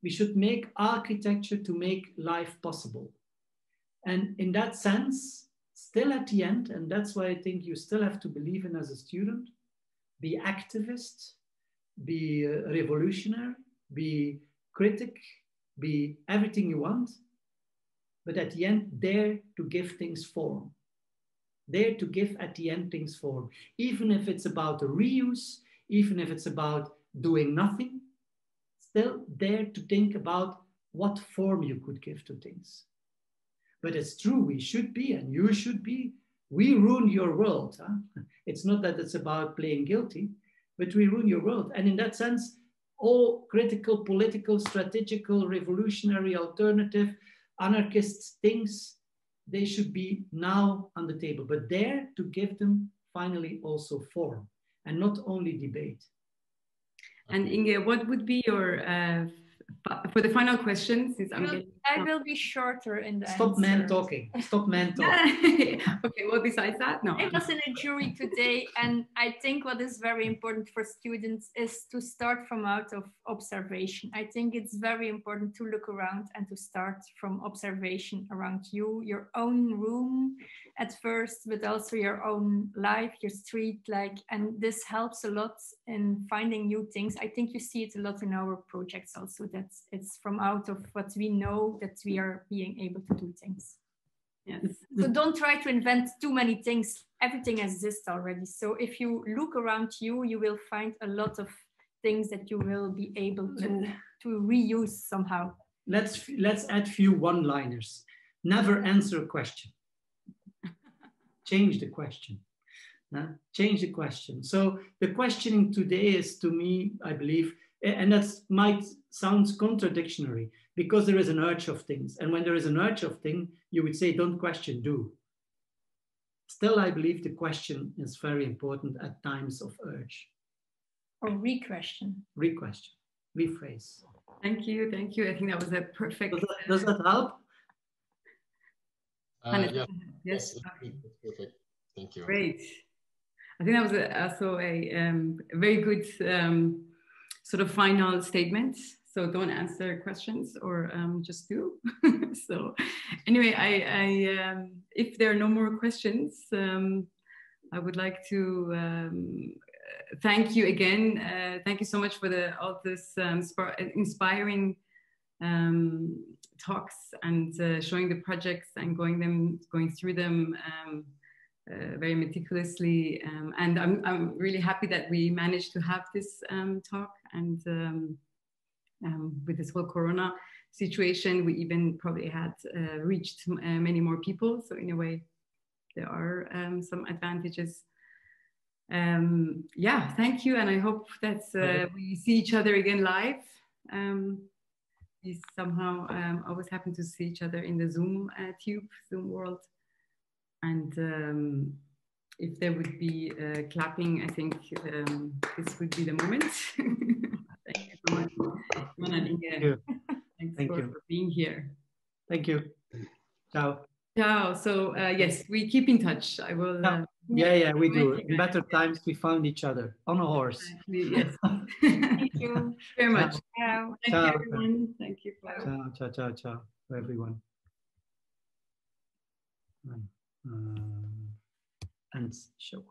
We should make architecture to make life possible. And in that sense, still at the end, and that's why I think you still have to believe in as a student, be activist, be revolutionary, be critic, be everything you want, but at the end, dare to give things form. Dare to give at the end things form. Even if it's about the reuse, even if it's about doing nothing, still dare to think about what form you could give to things. But it's true, we should be, and you should be. We ruin your world. Huh? It's not that it's about playing guilty, but we ruin your world. And in that sense, all critical, political, strategical, revolutionary, alternative, anarchist things, they should be now on the table, but dare to give them finally also form and not only debate. And Inge, what would be your, for the final question, since I will be shorter in the Stop answer. man talking. Stop man talking. Okay, well, besides that, no. I was in a jury today, and I think what is very important for students is to start from out of observation. I think it's very important to look around and to start from observation around you, your own room at first, but also your own life, your street, and this helps a lot in finding new things. I think you see it a lot in our projects also, that it's from out of what we know that we are being able to do things. Yes. So don't try to invent too many things. Everything exists already. So if you look around you, you will find a lot of things that you will be able to reuse somehow. Let's add few one-liners. Never answer a question. Change the question. Change the question. So the questioning today is, to me, I believe, and that might sound contradictory, because there is an urge of things. And when there is an urge of thing, you would say, don't question, do. Still, I believe the question is very important at times of urge. Or re-question. Re-question, rephrase. Thank you, thank you. I think that was a perfect... Does that help? Yeah. Yes. That's perfect. Thank you. Great. I think that was also a very good sort of final statement. So don't answer questions, or just do. So anyway, I if there are no more questions, I would like to thank you again. Thank you so much for all this inspiring talks and showing the projects and going through them very meticulously. And I'm really happy that we managed to have this talk, and with this whole Corona situation, we even probably had reached many more people. So in a way, there are some advantages. Yeah, thank you. And I hope that we see each other again live. We somehow always happen to see each other in the Zoom Zoom world. And if there would be clapping, I think this would be the moment. Thank you so much. Thank you. Thanks for being here. Thank you. Ciao. Ciao. So yes, we keep in touch. I will. Yeah, we do. In better times, we found each other on a horse. Exactly, yes. Thank you very much. Ciao. Thank you, everyone. Thank you. Ciao for everyone. And show.